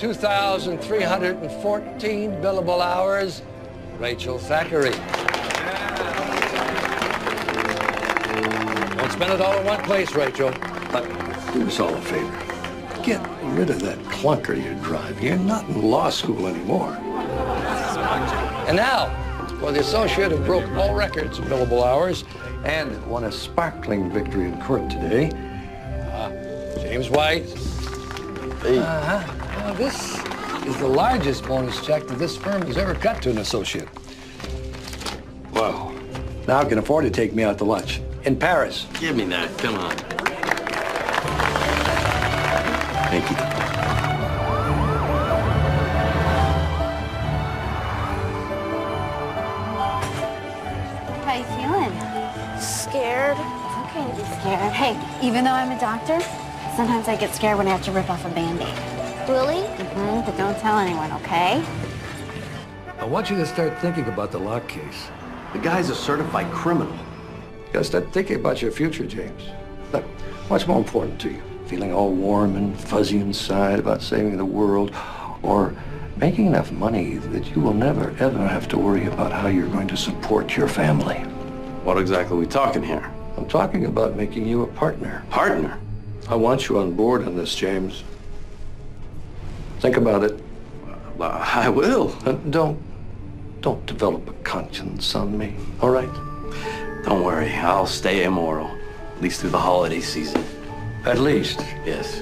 2,314 billable hours, Rachel Thackeray. Don't spend it all in one place, Rachel. But do us all a favor. Get rid of that clunker you drive. You're not in law school anymore. And now, for the associate who broke all records of billable hours And won a sparkling victory in court today. James White. Hey. Well, this is the largest bonus check that this firm has ever cut to an associate. Wow. Now I can afford to take me out to lunch. In Paris. Give me that, come on. Thank you. How you feeling? Scared. It's okay to be scared. Hey, even though I'm a doctor, sometimes I get scared when I have to rip off a Band-Aid. Really? But don't tell anyone, okay? I want you to start thinking about the lock case. The guy's a certified criminal. You gotta start thinking about your future, James. Look, what's more important to you? Feeling all warm and fuzzy inside about saving the world, or making enough money that you will never, ever have to worry about how you're going to support your family? What exactly are we talking here? I'm talking about making you a partner. Partner? I want you on board on this, James. Think about it. I will. And don't develop a conscience on me, all right? Don't worry, I'll stay immoral. At least through the holiday season. At least. Yes.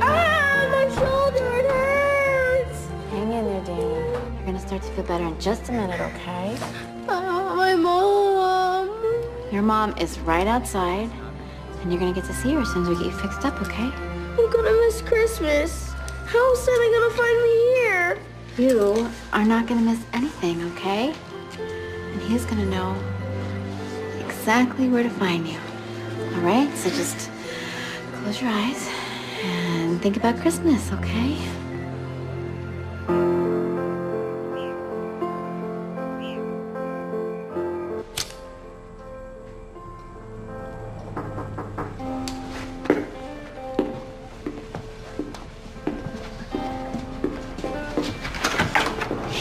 My shoulder, it hurts. Hang in there, Danny. You're gonna start to feel better in just a minute, okay? My mom. Your mom is right outside, and you're gonna get to see her as soon as we get you fixed up, okay? I'm gonna miss Christmas. How is Santa gonna find me here? You are not gonna miss anything, okay? And he's gonna know exactly where to find you. All right? So just close your eyes and think about Christmas, okay?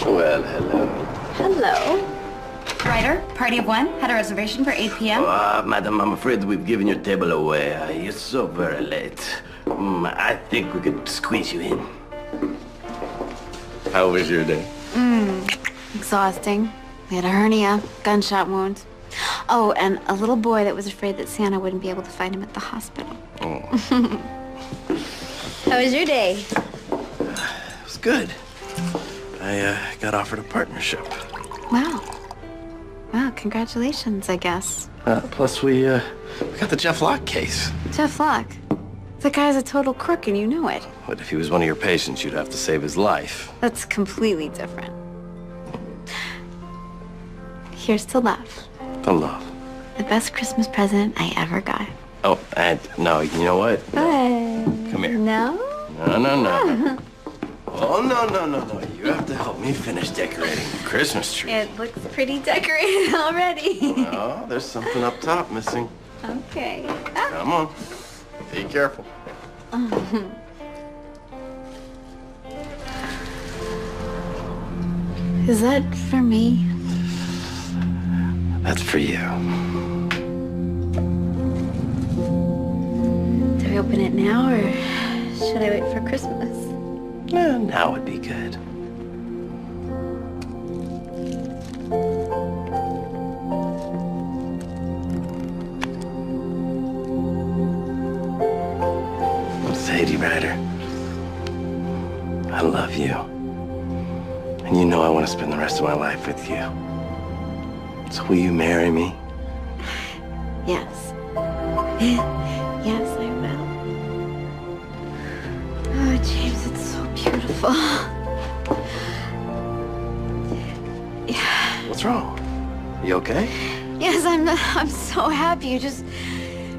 Well, hello. Hello. Ryder, party of one, had a reservation for 8 p.m. Madam, I'm afraid we've given your table away. You're so very late. I think we could squeeze you in. How was your day? Exhausting. We had a hernia, gunshot wound. Oh, and a little boy that was afraid that Santa wouldn't be able to find him at the hospital. Oh. How was your day? It was good. I got offered a partnership. Wow. Wow, congratulations, I guess. Plus, we got the Jeff Locke case. Jeff Locke. The guy's a total crook and you know it. But if he was one of your patients, you'd have to save his life. That's completely different. Here's to love. The love. The best Christmas present I ever got. Oh, and no, you know what? What? Come here. No? No. Oh, no. You have to help me finish decorating the Christmas tree. It looks pretty decorated already. Oh, there's something up top missing. Okay. Come on. Be careful. Is that for me? That's for you. Do I open it now or should I wait for Christmas? Now would be good. Sadie Ryder, I love you. And you know I want to spend the rest of my life with you. So will you marry me? Yes. Yes, I will. Oh, James, it's so beautiful. Yeah. What's wrong? You okay? Yes, I'm so happy. You just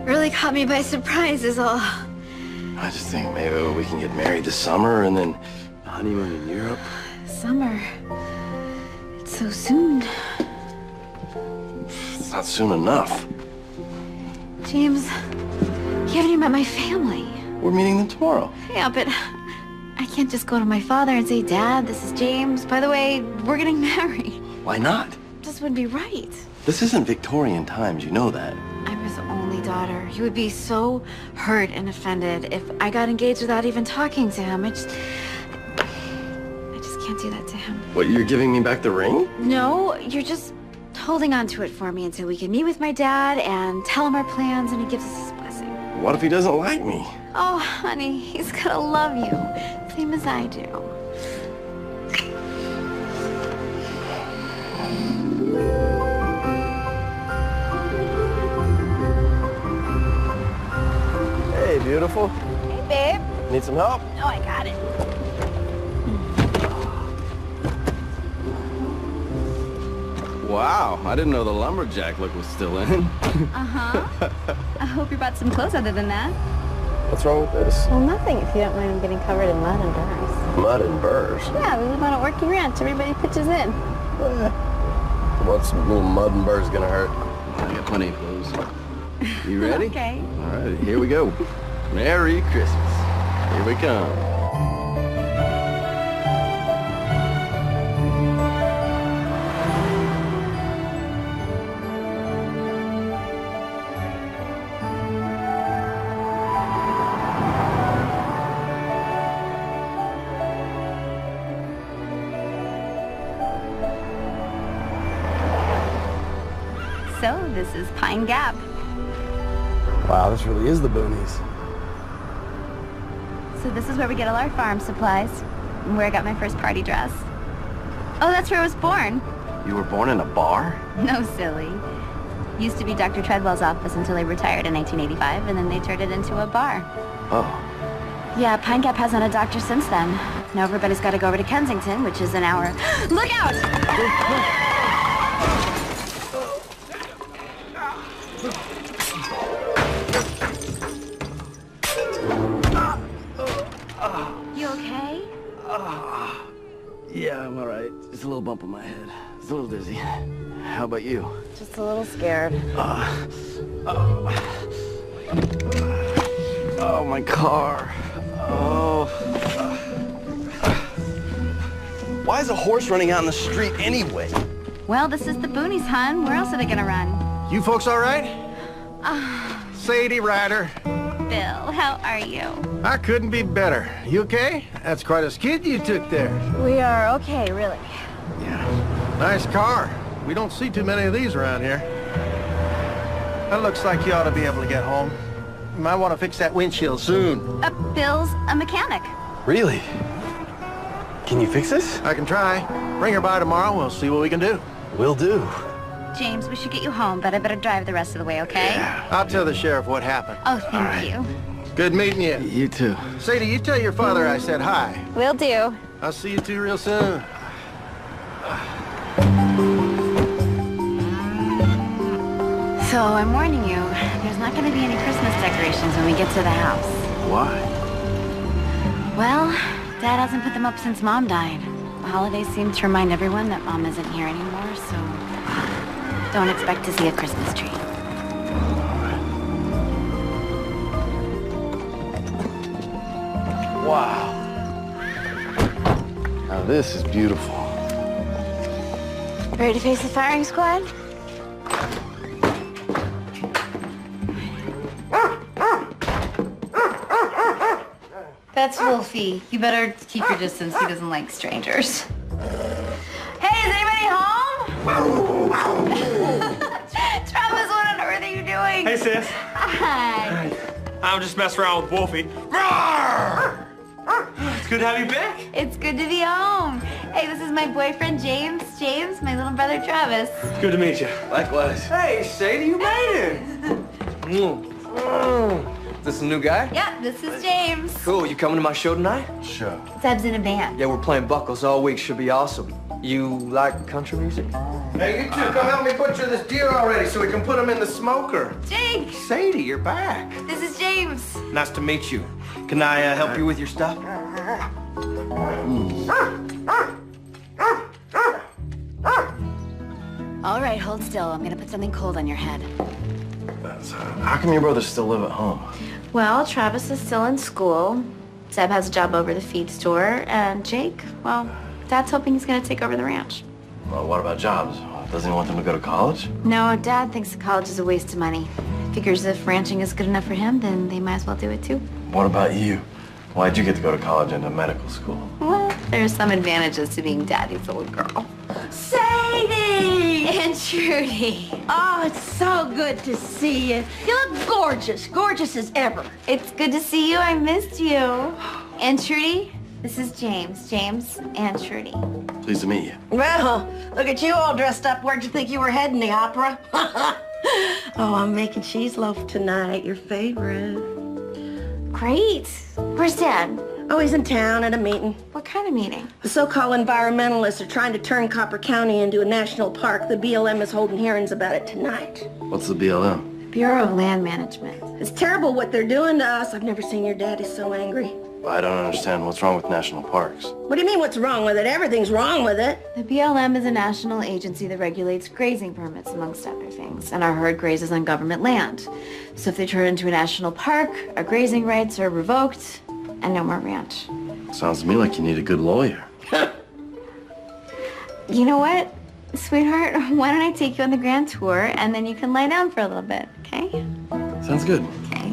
really caught me by surprise is all. I just think maybe we can get married this summer and then honeymoon in Europe. Summer. It's so soon. It's not soon enough. James, you haven't even met my family. We're meeting them tomorrow. Yeah, but I can't just go to my father and say, Dad, this is James. By the way, we're getting married. Why not? Just wouldn't be right. This isn't Victorian times, you know that. I'm his only daughter. He would be so hurt and offended if I got engaged without even talking to him. I just can't do that to him. What, you're giving me back the ring? No, you're just holding on to it for me until we can meet with my dad and tell him our plans and he gives us his blessing. What if he doesn't like me? Oh, honey, he's gonna love you. Same as I do. Hey, beautiful. Hey, babe. Need some help? No, I got it. Wow, I didn't know the lumberjack look was still in. Uh-huh. I hope you brought some clothes other than that. What's wrong with this? Well, nothing if you don't mind getting covered in mud and burrs. Mud and burrs. Yeah, we live on a working ranch. Everybody pitches in. What's a little mud and burrs gonna hurt? I got plenty of clothes. You ready? Okay. All right, here we go. Merry Christmas. Here we come. So, this is Pine Gap. Wow, this really is the boonies. So this is where we get all our farm supplies, and where I got my first party dress. Oh, that's where I was born. You were born in a bar? No, silly. Used to be Dr. Treadwell's office until he retired in 1985, and then they turned it into a bar. Oh. Yeah, Pine Gap hasn't had a doctor since then. Now everybody's got to go over to Kensington, which is an hour. Look out! You okay? Yeah, I'm all right. Just a little bump on my head. It's a little dizzy. How about you? Just a little scared. Oh, my car. Oh. Why is a horse running out in the street anyway? Well, this is the boonies, hon. Where else are they gonna run? You folks all right? Sadie Ryder. Bill, how are you? I couldn't be better. You okay? That's quite a skid you took there. We are okay, really. Yeah. Nice car. We don't see too many of these around here. That looks like you ought to be able to get home. You might want to fix that windshield soon. Bill's a mechanic. Really? Can you fix this? I can try. Bring her by tomorrow. We'll see what we can do. Will do. James, we should get you home, but I better drive the rest of the way, okay? I'll tell the sheriff what happened. Oh, thank you. Good meeting you. You too. Sadie, you tell your father I said hi. Will do. I'll see you two real soon. So I'm warning you, there's not going to be any Christmas decorations when we get to the house. Why? Well, Dad hasn't put them up since Mom died. The holidays seem to remind everyone that Mom isn't here anymore, so don't expect to see a Christmas tree. Wow. Now this is beautiful. Ready to face the firing squad? That's Wolfie. You better keep your distance. He doesn't like strangers. Hey, is anybody home? Travis, what on earth are you doing? Hey, sis. Hi. I'm just messing around with Wolfie. Roar! It's good to have you back. It's good to be home. Hey, this is my boyfriend, James. James, my little brother, Travis. It's good to meet you. Likewise. Hey, Sadie, you made it. This a new guy? Yeah, this is James. Cool. You coming to my show tonight? Sure. Zeb's in a band. Yeah, we're playing Buckles all week. Should be awesome. You like country music? Hey, you two, come help me butcher this deer already so we can put him in the smoker. Jake, Sadie, you're back. this is James. Nice to meet you. Can I help you with your stuff? All right, hold still. I'm gonna put something cold on your head. How come your brothers still live at home? Well, Travis is still in school. Zeb has a job over the feed store. And Jake, well, Dad's hoping he's going to take over the ranch. Well, what about jobs? Doesn't he want them to go to college? No, Dad thinks college is a waste of money. Figures if ranching is good enough for him, then they might as well do it too. What about you? Why'd you get to go to college and to medical school? Well, there's some advantages to being Daddy's little girl. Sadie! And Trudy. Oh, it's so good to see you. You look gorgeous. Gorgeous as ever. It's good to see you. I missed you. And Trudy, this is James. James and Trudy. Pleased to meet you. Well, look at you all dressed up. Where'd you think you were heading, the opera? Oh, I'm making cheese loaf tonight, your favorite. Great. Where's Dad? Oh, he's in town at a meeting. What kind of meeting? The so-called environmentalists are trying to turn Copper County into a national park. The BLM is holding hearings about it tonight. What's the BLM? Bureau of Land Management. It's terrible what they're doing to us. I've never seen your daddy so angry. I don't understand what's wrong with national parks. What do you mean what's wrong with it? Everything's wrong with it. The BLM is a national agency that regulates grazing permits, amongst other things, and our herd grazes on government land. So if they turn it into a national park, our grazing rights are revoked, and no more ranch. Sounds to me like you need a good lawyer. You know what, sweetheart? Why don't I take you on the grand tour, and then you can lie down for a little bit, okay? Sounds good. Okay.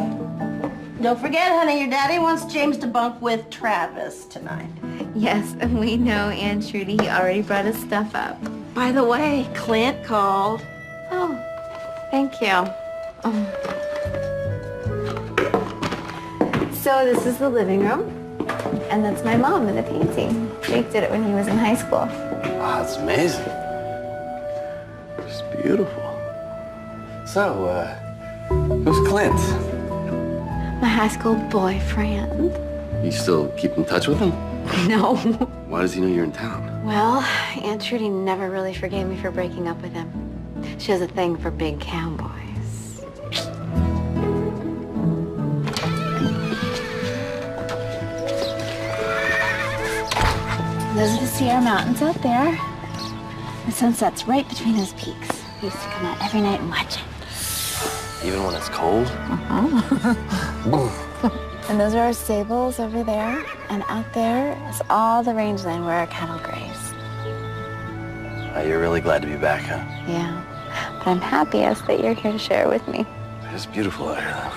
Don't forget, honey, your daddy wants James to bunk with Travis tonight. Yes, we know, Aunt Trudy. He already brought his stuff up. By the way, Clint called. Oh, thank you. Oh. So this is the living room, and that's my mom in the painting. Jake did it when he was in high school. Wow, that's amazing. It's beautiful. So, who's Clint? My high school boyfriend. You still keep in touch with him? No. Why does he know you're in town? Well, Aunt Trudy never really forgave me for breaking up with him. She has a thing for big cowboys. Those are the Sierra Mountains out there. The sun sets right between those peaks. We used to come out every night and watch it. Even when it's cold? And those are our stables over there. And out there is all the rangeland where our cattle graze. You're really glad to be back, huh? Yeah. But I'm happiest that you're here to share it with me. It's beautiful out here, though.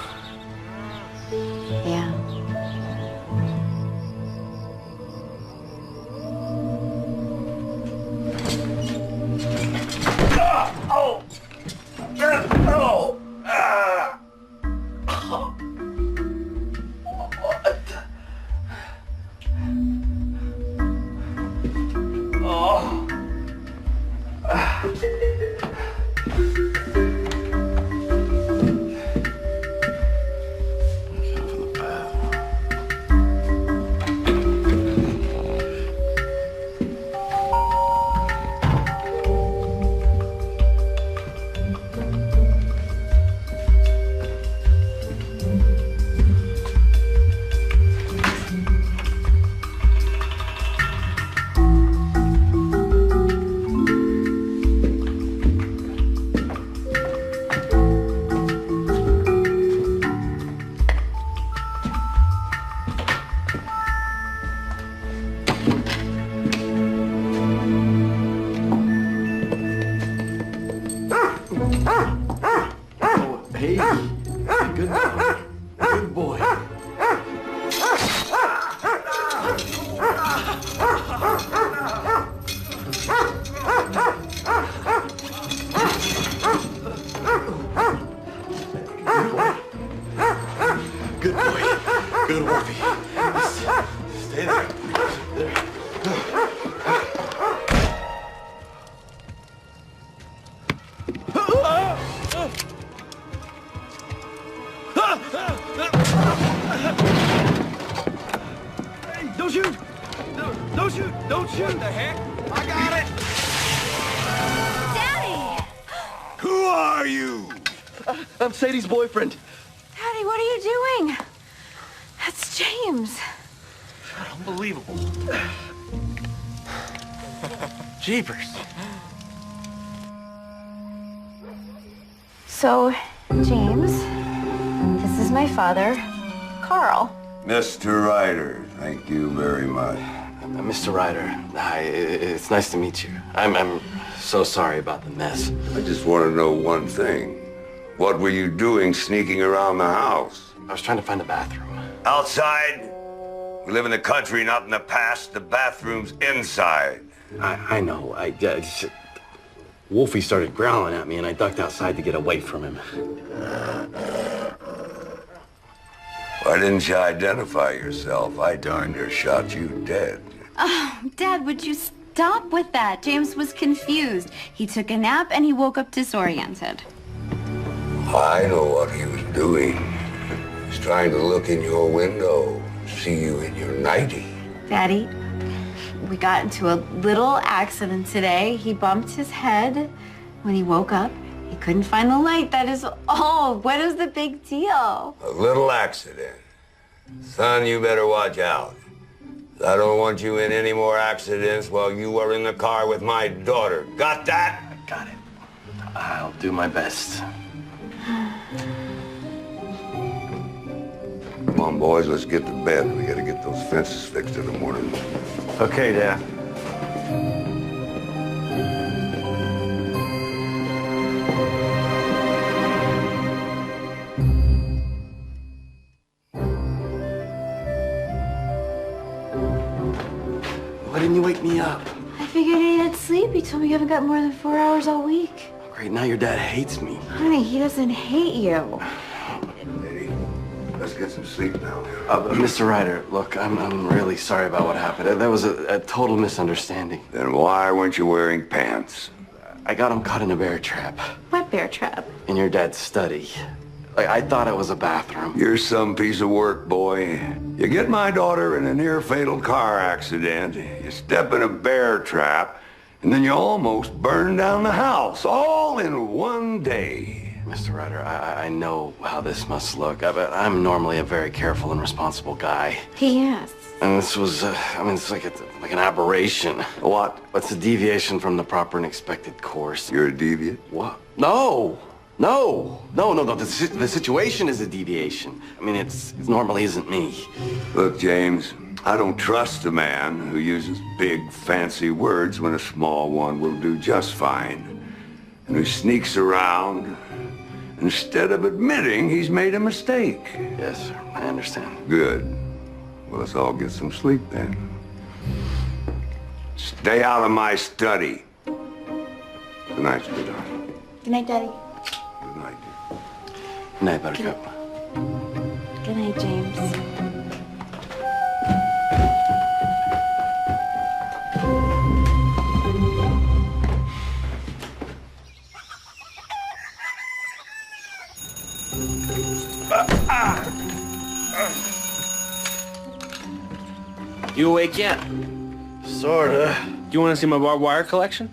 Yeah. Oh! Oh! Ah! Hey, good boy. Good boy. Good boy. Good Wolfie. Stay there. There. Hey, don't shoot! Don't shoot! Don't shoot! What the heck? I got it! Daddy! Who are you? I'm Sadie's boyfriend. Daddy, what are you doing? That's James. Unbelievable. Jeepers. So, James, this is is my father, Carl. Mr. Ryder, thank you very much. Mr. Ryder, hi. It's nice to meet you. I'm so sorry about the mess. I just want to know one thing. What were you doing sneaking around the house? I was trying to find the bathroom. Outside? We live in the country, not in the past. The bathroom's inside. I know. Wolfie started growling at me, and I ducked outside to get away from him. Why didn't you identify yourself? I darn near shot you dead. Oh, Dad, would you stop with that? James was confused. He took a nap and he woke up disoriented. I know what he was doing. He was trying to look in your window, see you in your nightie. Daddy, we got into a little accident today. He bumped his head. When he woke up, he couldn't find the light. That is all. What is the big deal? A little accident. Son, you better watch out. I don't want you in any more accidents while you are in the car with my daughter. Got that? Got it. I'll do my best. Come on, boys, let's get to bed. We gotta get those fences fixed in the morning. Okay, Dad. Why didn't you wake me up? I figured he needed sleep. He told me you haven't got more than 4 hours all week. Great, now your dad hates me. Honey, he doesn't hate you. Eddie, let's get some sleep now. Mr. Ryder, look, I'm really sorry about what happened. That was a total misunderstanding. Then why weren't you wearing pants? I got him caught in a bear trap What bear trap? in your dad's study. I thought it was a bathroom. You're some piece of work, boy. You get my daughter in a near-fatal car accident, you step in a bear trap, and then you almost burn down the house, all in one day. Mr. Ryder, I know how this must look, but I'm normally a very careful and responsible guy. Yes. And this was, it's like an aberration. What? What's a deviation from the proper and expected course? You're a deviant? What? No. The situation is a deviation. It normally isn't me. Look, James, I don't trust a man who uses big, fancy words when a small one will do just fine. And who sneaks around instead of admitting he's made a mistake. Yes, sir. I understand. Good. Well, let's all get some sleep then. Stay out of my study. Good night, sweetheart. Good night, Daddy. Good night. Good night, Buttercup. Good night, James. You awake yet? Sorta. Do you want to see my barbed wire collection?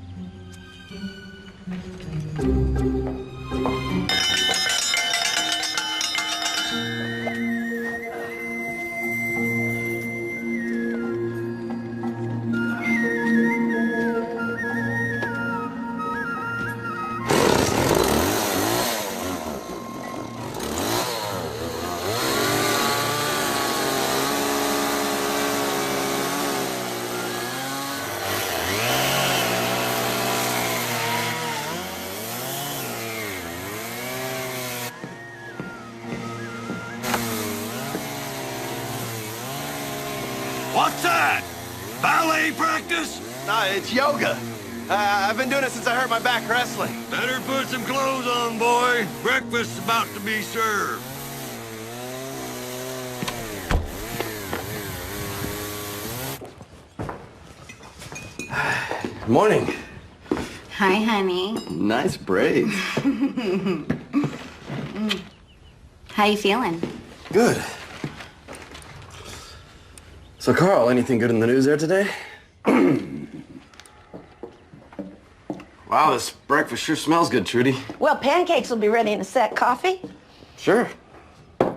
What's that? Ballet practice? No, it's yoga. I've been doing it since I hurt my back wrestling. Better put some clothes on, boy. Breakfast's about to be served. Morning. Hi, honey. Nice braids. How you feeling? Good. So, Carl, anything good in the news there today? Wow, this breakfast sure smells good, Trudy. Well, pancakes will be ready in a sec. Coffee? Sure. Is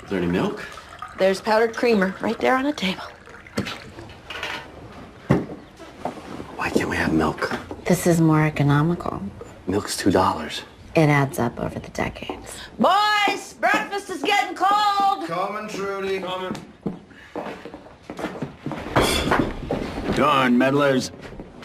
there any milk? There's powdered creamer right there on the table. Why can't we have milk? This is more economical. Milk's $2. it adds up over the decades. Boys, breakfast is getting cold. Coming, Trudy. Coming. Darn meddlers.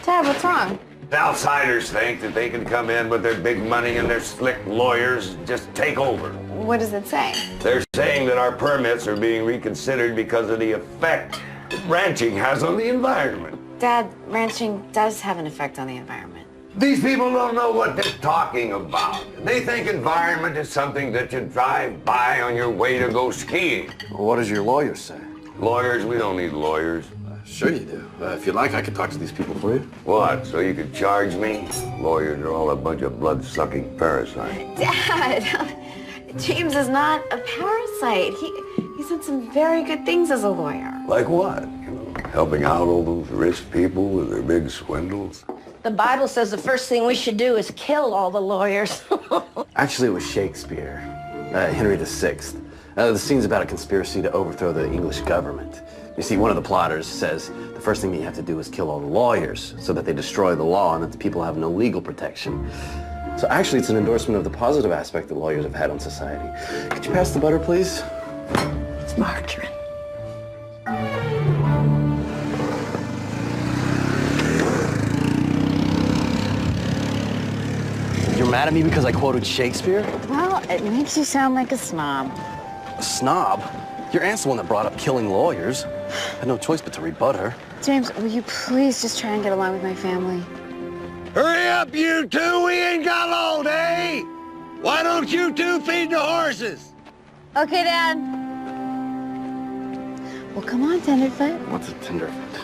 Dad, what's wrong? Outsiders think that they can come in with their big money and their slick lawyers and just take over. What does it say? They're saying that our permits are being reconsidered because of the effect ranching has on the environment. Dad, ranching does have an effect on the environment. These people don't know what they're talking about. They think environment is something that you drive by on your way to go skiing. What does your lawyer say? Lawyers, we don't need lawyers. Sure you do. If you like, I could talk to these people for you. What, so you could charge me? Lawyers are all a bunch of blood-sucking parasites. Dad, James is not a parasite. He's done some very good things as a lawyer. Like what? You know, helping out all those rich people with their big swindles? The Bible says the first thing we should do is kill all the lawyers. Actually, it was Shakespeare, Henry VI. The scene's about a conspiracy to overthrow the English government. You see, one of the plotters says the first thing you have to do is kill all the lawyers so that they destroy the law and that the people have no legal protection. So actually, it's an endorsement of the positive aspect that lawyers have had on society. Could you pass the butter, please? It's margarine. You're mad at me because I quoted Shakespeare? Well, it makes you sound like a snob. A snob? Your aunt's the one that brought up killing lawyers. I had no choice but to rebut her. James, will you please just try and get along with my family? Hurry up, you two! We ain't got long day! Why don't you two feed the horses? Okay, Dad. Well, come on, Tenderfoot. What's a tenderfoot?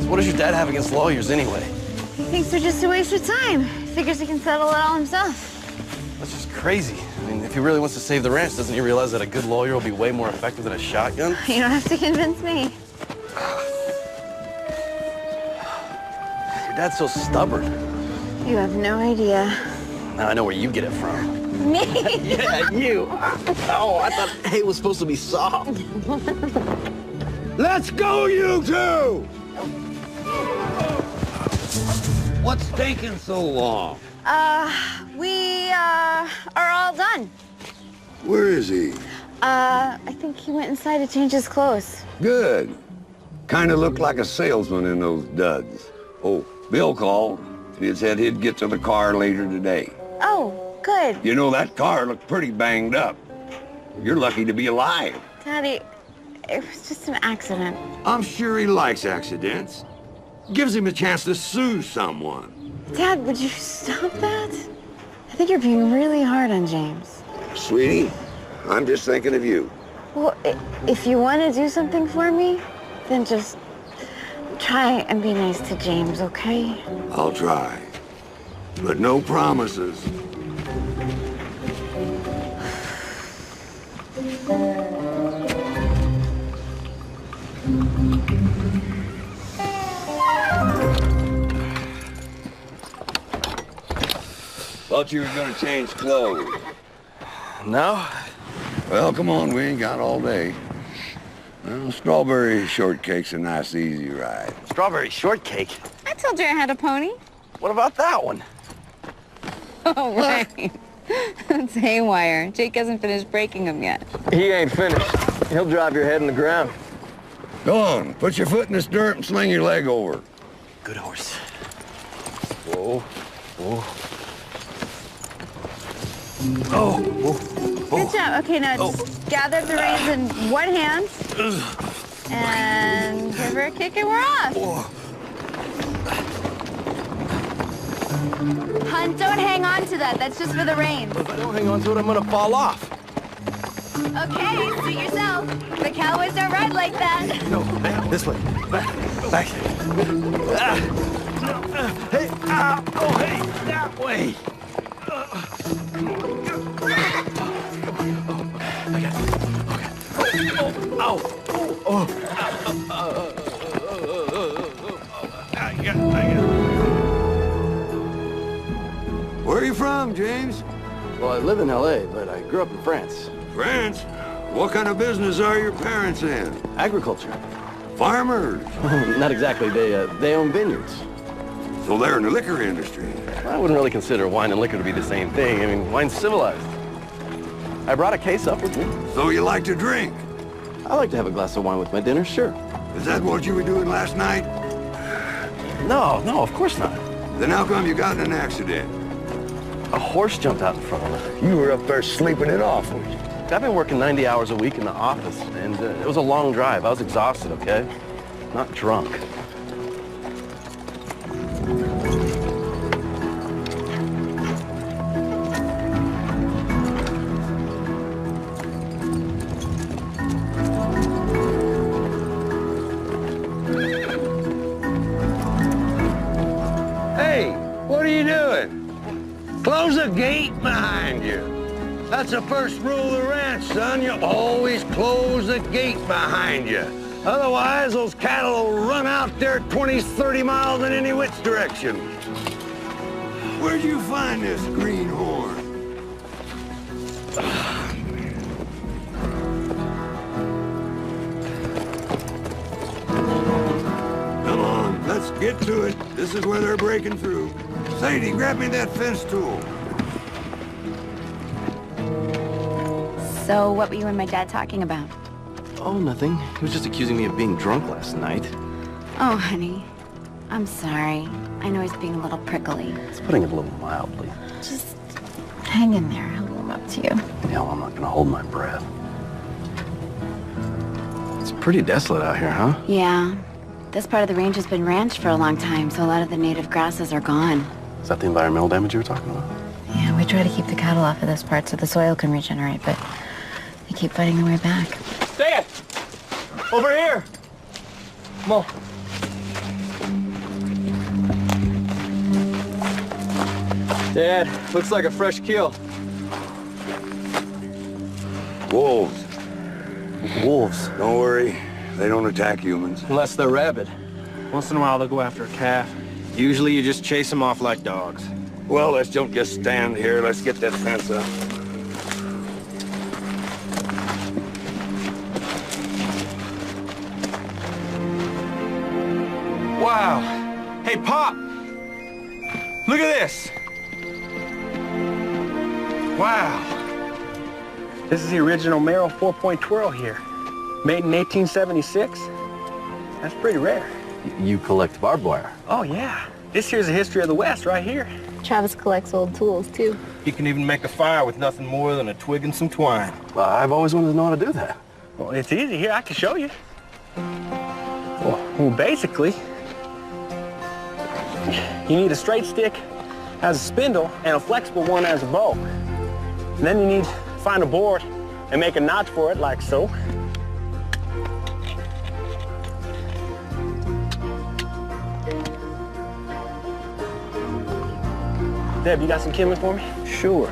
So what does your dad have against lawyers anyway? He thinks they're just a waste of time. Figures he can settle it all himself. That's just crazy. I mean, if he really wants to save the ranch, doesn't he realize that a good lawyer will be way more effective than a shotgun? You don't have to convince me. Your dad's so stubborn. You have no idea. Now I know where you get it from. Me? Yeah, you. Oh, I thought hay was supposed to be soft. Let's go, you two! What's taking so long? We are all done. Where is he? I think he went inside to change his clothes. Good. Kind of looked like a salesman in those duds. Oh, Bill called. He said he'd get to the car later today. Oh, good. You know, that car looked pretty banged up. You're lucky to be alive. Daddy, it was just an accident. I'm sure he likes accidents. Gives him a chance to sue someone. Dad, would you stop that? I think you're being really hard on James. Sweetie, I'm just thinking of you. Well, if you want to do something for me, then just try and be nice to James, okay? I'll try. But no promises. Thought you were gonna change clothes. No? Well, come on, we ain't got all day. Well, strawberry shortcake's a nice, easy ride. Strawberry shortcake? I told you I had a pony. What about that one? Oh, right. That's haywire. Jake hasn't finished breaking them yet. He ain't finished. He'll drive your head in the ground. Go on, put your foot in the stirrup and sling your leg over. Good horse. Whoa, whoa. Oh, whoa. Good job. Okay, now just gather the reins in one hand and give her a kick and we're off. Hunt, don't hang on to that. That's just for the reins. If I don't hang on to it, I'm gonna fall off. Okay, suit yourself. The cowboys don't ride like that. No, back, this way. Back. Hey, oh, hey, that way. I got it. Okay. Oh, I got it. Where are you from, James? Well, I live in L.A., but I grew up in France. France? What kind of business are your parents in? Agriculture. Farmers? Not exactly. They own vineyards. So they're in the liquor industry. I wouldn't really consider wine and liquor to be the same thing. I mean, wine's civilized. I brought a case up with me. So you like to drink? I like to have a glass of wine with my dinner, sure. Is that what you were doing last night? No, of course not. Then how come you got in an accident? A horse jumped out in front of me. You were up there sleeping it off, weren't you? I've been working 90 hours a week in the office, and it was a long drive. I was exhausted, okay? Not drunk. Hey, what are you doing? Close the gate behind you. That's the first rule of the ranch, son. You always close the gate behind you. Otherwise, those cattle will run out there 20, 30 miles in any which direction. Where'd you find this greenhorn? Come on, let's get to it. This is where they're breaking through. Sadie, grab me that fence tool. So what were you and my dad talking about? Oh, nothing. He was just accusing me of being drunk last night. Oh, honey. I'm sorry. I know he's being a little prickly. He's putting it a little mildly. Just hang in there. I'll warm up to you. Hell, I'm not gonna hold my breath. It's pretty desolate out here, huh? Yeah. This part of the range has been ranched for a long time, so a lot of the native grasses are gone. Is that the environmental damage you were talking about? Yeah, we try to keep the cattle off of this part so the soil can regenerate, but they keep fighting their way back. Dad! Over here! Come on. Dad, looks like a fresh kill. Wolves. Wolves. Don't worry, they don't attack humans. Unless they're rabid. Once in a while, they'll go after a calf. Usually, you just chase them off like dogs. Well, let's don't just stand here. Let's get that fence up. Wow. Hey, Pop! Look at this! Wow. This is the original Merrill 4-point twirl here. Made in 1876. That's pretty rare. You collect barbed wire. Oh, yeah. This here's the history of the West right here. Travis collects old tools, too. You can even make a fire with nothing more than a twig and some twine. Well, I've always wanted to know how to do that. Well, it's easy. Here, I can show you. Well, basically, you need a straight stick as a spindle and a flexible one as a bow. And then you need to find a board and make a notch for it like so. Deb, you got some kindling for me? Sure.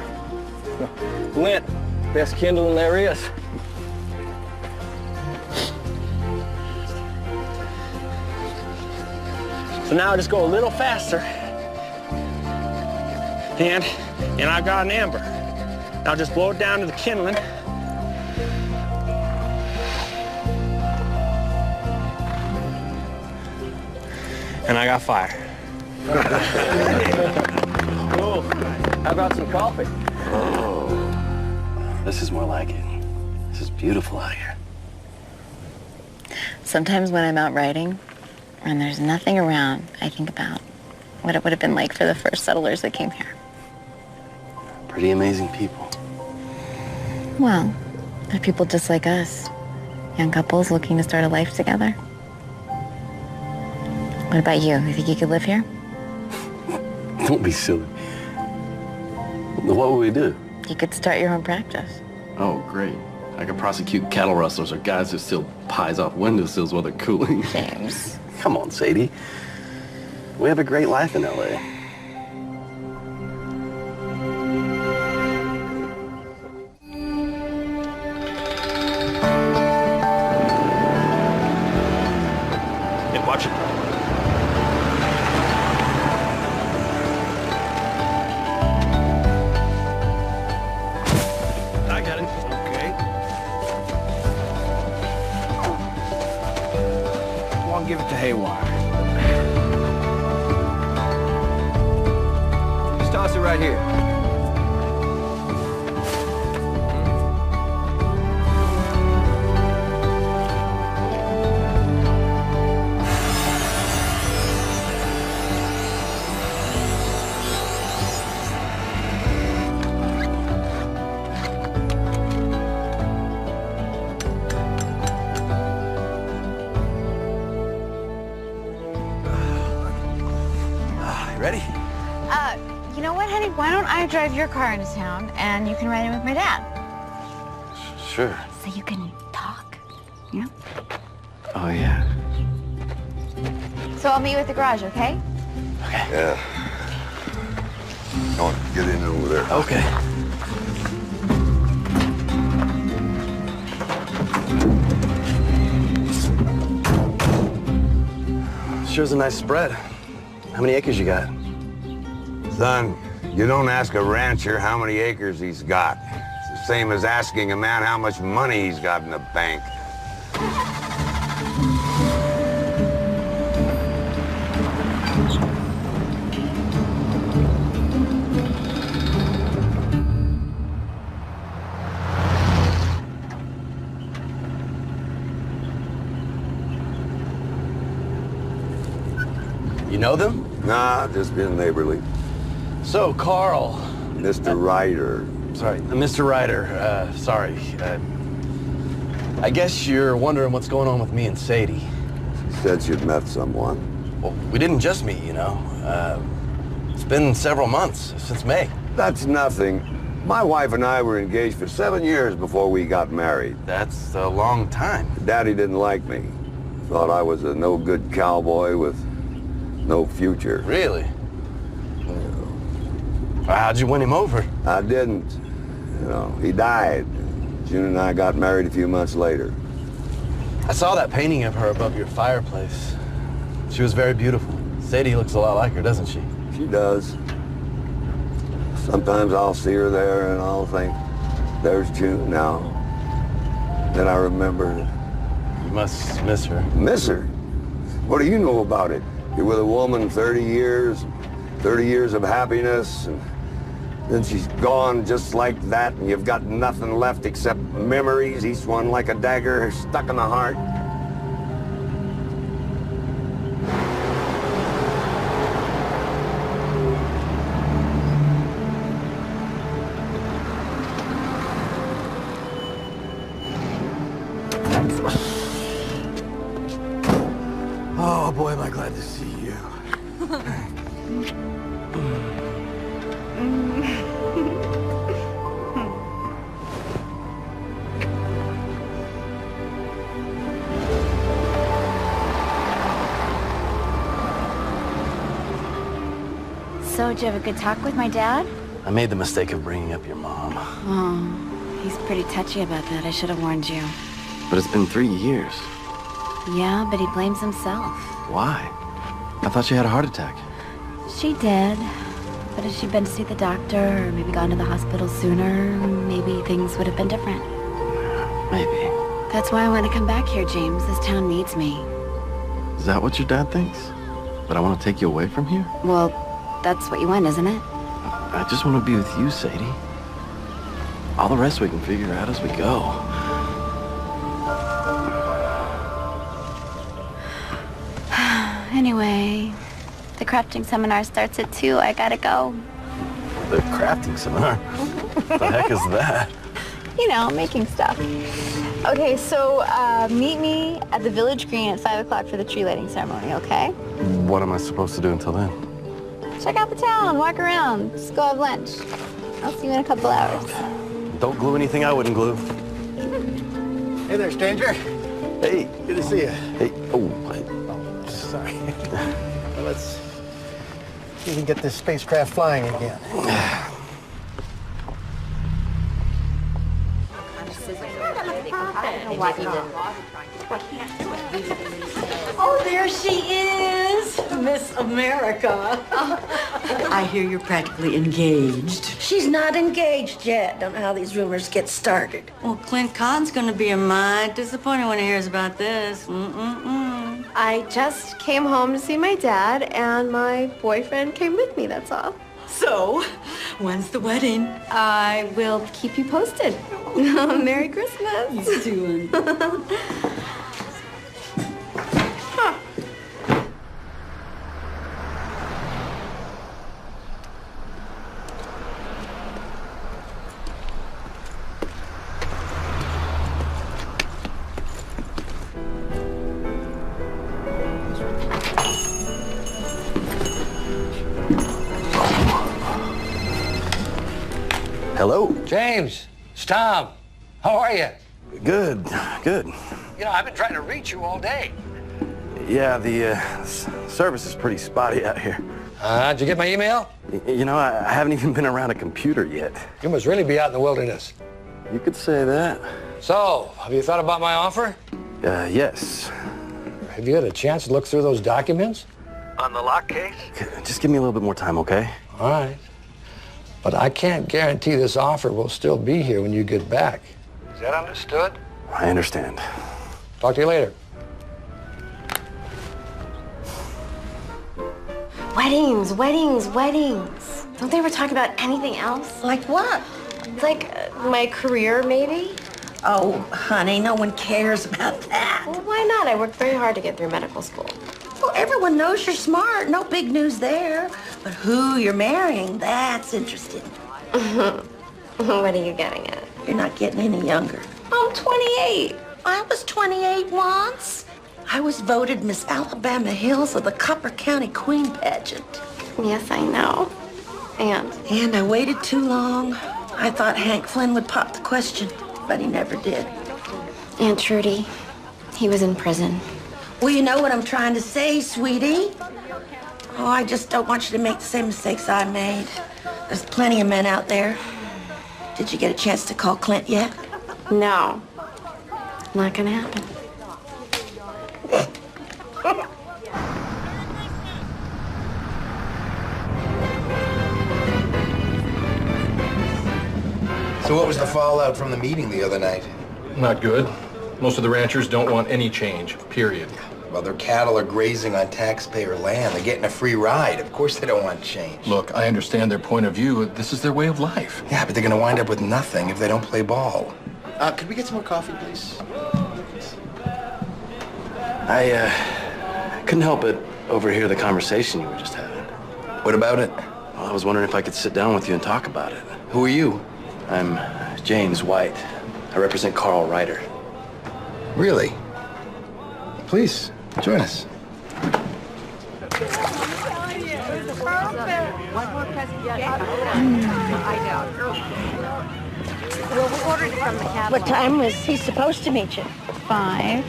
Lint, best kindling there is. So now I just go a little faster. And I got an ember. Now just blow it down to the kindling. And I got fire. Cool. How about some coffee? Oh, this is more like it. This is beautiful out here. Sometimes when I'm out riding and there's nothing around, I think about what it would have been like for the first settlers that came here. Pretty amazing people. Well, they're people just like us. Young couples looking to start a life together. What about you? You think you could live here? Don't be silly. What would we do? You could start your own practice. Oh, great. I could prosecute cattle rustlers or guys who steal pies off windowsills while they're cooling. James. Come on, Sadie. We have a great life in L.A. Yeah, watch it. I got it. Okay. Come on, give it to Haywire. right here. Ready? You know what, honey? Why don't I drive your car into town and you can ride in with my dad? Sure. So you can talk, you know? Oh, yeah. So I'll meet you at the garage, okay? Okay. Yeah. Don't get in over there. Okay. Sure's a nice spread. How many acres you got? Son, you don't ask a rancher how many acres he's got. It's the same as asking a man how much money he's got in the bank. You know them? Nah, just being neighborly. So, Carl. Mr. Ryder. Sorry, Mr. Ryder, sorry. I guess you're wondering what's going on with me and Sadie. She said she'd met someone. Well, we didn't just meet, you know. It's been several months, since May. That's nothing. My wife and I were engaged for 7 years before we got married. That's a long time. Daddy didn't like me. Thought I was a no-good cowboy with no future. Really? How'd you win him over? I didn't. You know, he died. June and I got married a few months later. I saw that painting of her above your fireplace. She was very beautiful. Sadie looks a lot like her, doesn't she? She does. Sometimes I'll see her there and I'll think, there's June now. Then I remember. You must miss her. Miss her? What do you know about it? You're with a woman 30 years of happiness, and then she's gone just like that, and you've got nothing left except memories, each one like a dagger stuck in the heart. Oh, boy, am I glad to see you. So, did you have a good talk with my dad? I made the mistake of bringing up your mom. Oh, he's pretty touchy about that. I should have warned you. But it's been 3 years. Yeah, but he blames himself. Why? I thought she had a heart attack. She did. But if she'd been to see the doctor or maybe gone to the hospital sooner, maybe things would have been different. Maybe. That's why I want to come back here, James. This town needs me. Is that what your dad thinks? That I want to take you away from here? Well, that's what you want, isn't it? I just want to be with you, Sadie. All the rest we can figure out as we go. Anyway, the crafting seminar starts at 2. I gotta go. The crafting seminar? What the heck is that? You know, making stuff. Okay, so meet me at the Village Green at 5 o'clock for the tree lighting ceremony, okay? What am I supposed to do until then? Check out the town, walk around, just go have lunch. I'll see you in a couple hours. Don't glue anything I wouldn't glue. Hey there, stranger. Hey. Good to see you. Hey. Oh, Sorry. Well, let's see if we can get this spacecraft flying again. Oh, there she is, Miss America. I hear you're practically engaged. She's not engaged yet. Don't know how these rumors get started. Well, Clint Cotton's gonna be a mite disappointed when he hears about this. I just came home to see my dad, and my boyfriend came with me, that's all. So, when's the wedding? I will keep you posted. Merry Christmas. You doing? Hello. James, it's Tom. How are you? Good, good. You know, I've been trying to reach you all day. Yeah, the service is pretty spotty out here. Did you get my email? You know, I haven't even been around a computer yet. You must really be out in the wilderness. You could say that. So, have you thought about my offer? Yes. Have you had a chance to look through those documents? On the lock case? Just give me a little bit more time, okay? All right. But I can't guarantee this offer will still be here when you get back. Is that understood? I understand. Talk to you later. Weddings, weddings, weddings. Don't they ever talk about anything else? Like what? Like my career, maybe? Oh, honey, no one cares about that. Well, why not? I worked very hard to get through medical school. Well, everyone knows you're smart. No big news there. But who you're marrying, that's interesting. What are you getting at? You're not getting any younger. I'm 28. I was 28 once. I was voted Miss Alabama Hills of the Copper County Queen pageant. Yes, I know. And I waited too long. I thought Hank Flynn would pop the question, but he never did. Aunt Trudy, he was in prison. Well, you know what I'm trying to say, sweetie. Oh, I just don't want you to make the same mistakes I made. There's plenty of men out there. Did you get a chance to call Clint yet? No. Not gonna happen. So what was the fallout from the meeting the other night? Not good. Most of the ranchers don't want any change, period. Well, their cattle are grazing on taxpayer land. They're getting a free ride. Of course they don't want change. Look, I understand their point of view. This is their way of life. Yeah, but they're going to wind up with nothing if they don't play ball. Could we get some more coffee, please? I couldn't help but overhear the conversation you were just having. What about it? Well, I was wondering if I could sit down with you and talk about it. Who are you? I'm James White. I represent Carl Ryder. Really? Please, join us. Well, we ordered it from the catalog. What time was he supposed to meet you? 5.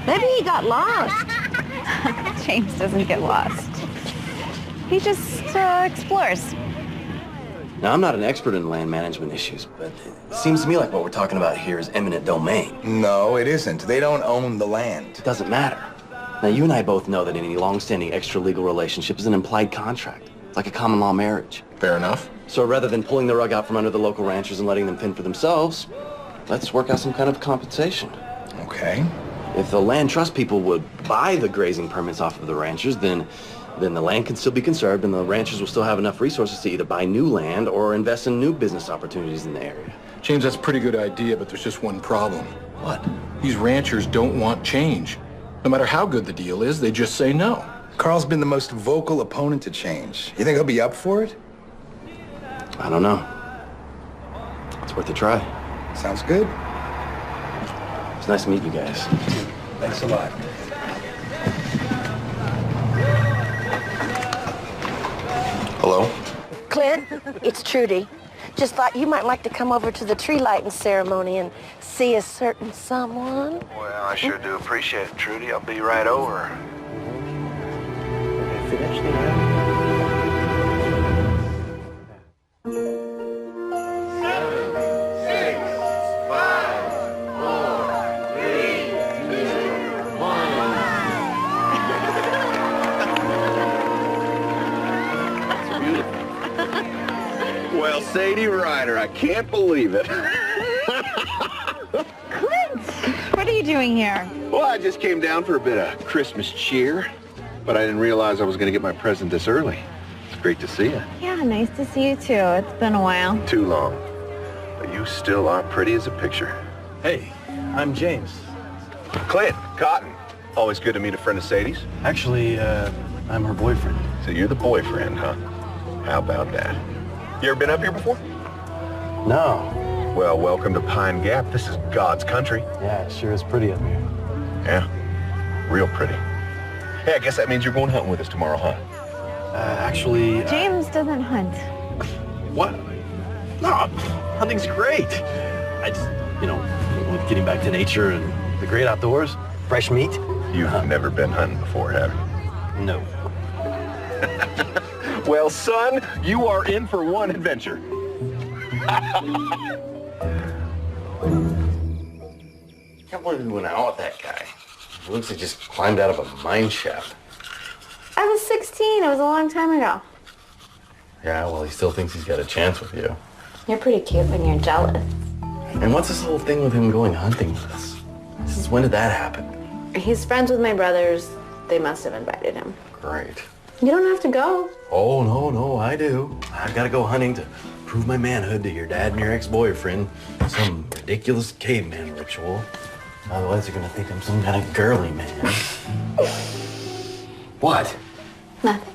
Maybe he got lost. James doesn't get lost. He just explores. Now, I'm not an expert in land management issues, but it seems to me like what we're talking about here is eminent domain. No, it isn't. They don't own the land. It doesn't matter. Now, you and I both know that any long-standing extra-legal relationship is an implied contract, like a common law marriage. Fair enough. So rather than pulling the rug out from under the local ranchers and letting them fend for themselves, let's work out some kind of compensation. Okay. If the land trust people would buy the grazing permits off of the ranchers, then the land can still be conserved and the ranchers will still have enough resources to either buy new land or invest in new business opportunities in the area. James, that's a pretty good idea, but there's just one problem. What? These ranchers don't want change. No matter how good the deal is, they just say no. Carl's been the most vocal opponent to change. You think he'll be up for it? I don't know. It's worth a try. Sounds good. It's nice to meet you guys. Thanks a lot. Hello? Clint, it's Trudy. Just thought you might like to come over to the tree lighting ceremony and see a certain someone. Well, I sure do appreciate it, Trudy. I'll be right over. Well, Sadie Ryder, I can't believe it. Clint, what are you doing here? Well, I just came down for a bit of Christmas cheer, but I didn't realize I was going to get my present this early. Great to see you. Yeah, nice to see you too. It's been a while. Too long. But you still are pretty as a picture. Hey, I'm James. Clint, Cotton. Always good to meet a friend of Sadie's. Actually, I'm her boyfriend. So you're the boyfriend, huh? How about that? You ever been up here before? No. Well, welcome to Pine Gap. This is God's country. Yeah, it sure is pretty up here. Yeah, real pretty. Hey, I guess that means you're going hunting with us tomorrow, huh? Actually... James doesn't hunt. What? No, hunting's great. I just, with getting back to nature and the great outdoors, fresh meat. You've never been hunting before, have you? No. Well, son, you are in for one adventure. Can't believe we went out with that guy. It looks like he just climbed out of a mine shaft. I was 16. It was a long time ago. Yeah, well, he still thinks he's got a chance with you. You're pretty cute when you're jealous. And what's this whole thing with him going hunting with us? Since when did that happen? He's friends with my brothers. They must have invited him. Great. You don't have to go. Oh, no, I do. I've got to go hunting to prove my manhood to your dad and your ex-boyfriend. Some ridiculous caveman ritual. Otherwise, they're going to think I'm some kind of girly man. What? Nothing.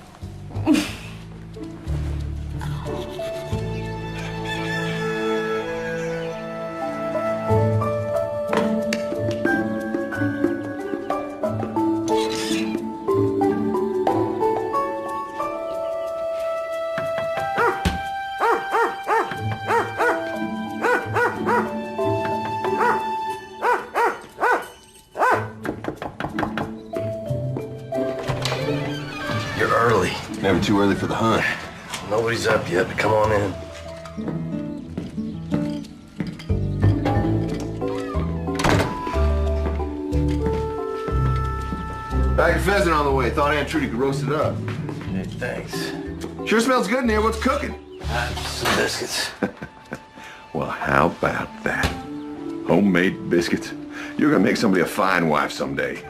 You're early. Never too early for the hunt. Nobody's up yet, but come on in. Bag of pheasant on the way. Thought Aunt Trudy could roast it up. Hey, thanks. Sure smells good in here. What's cooking? Some biscuits. Well, how about that? Homemade biscuits. You're gonna make somebody a fine wife someday.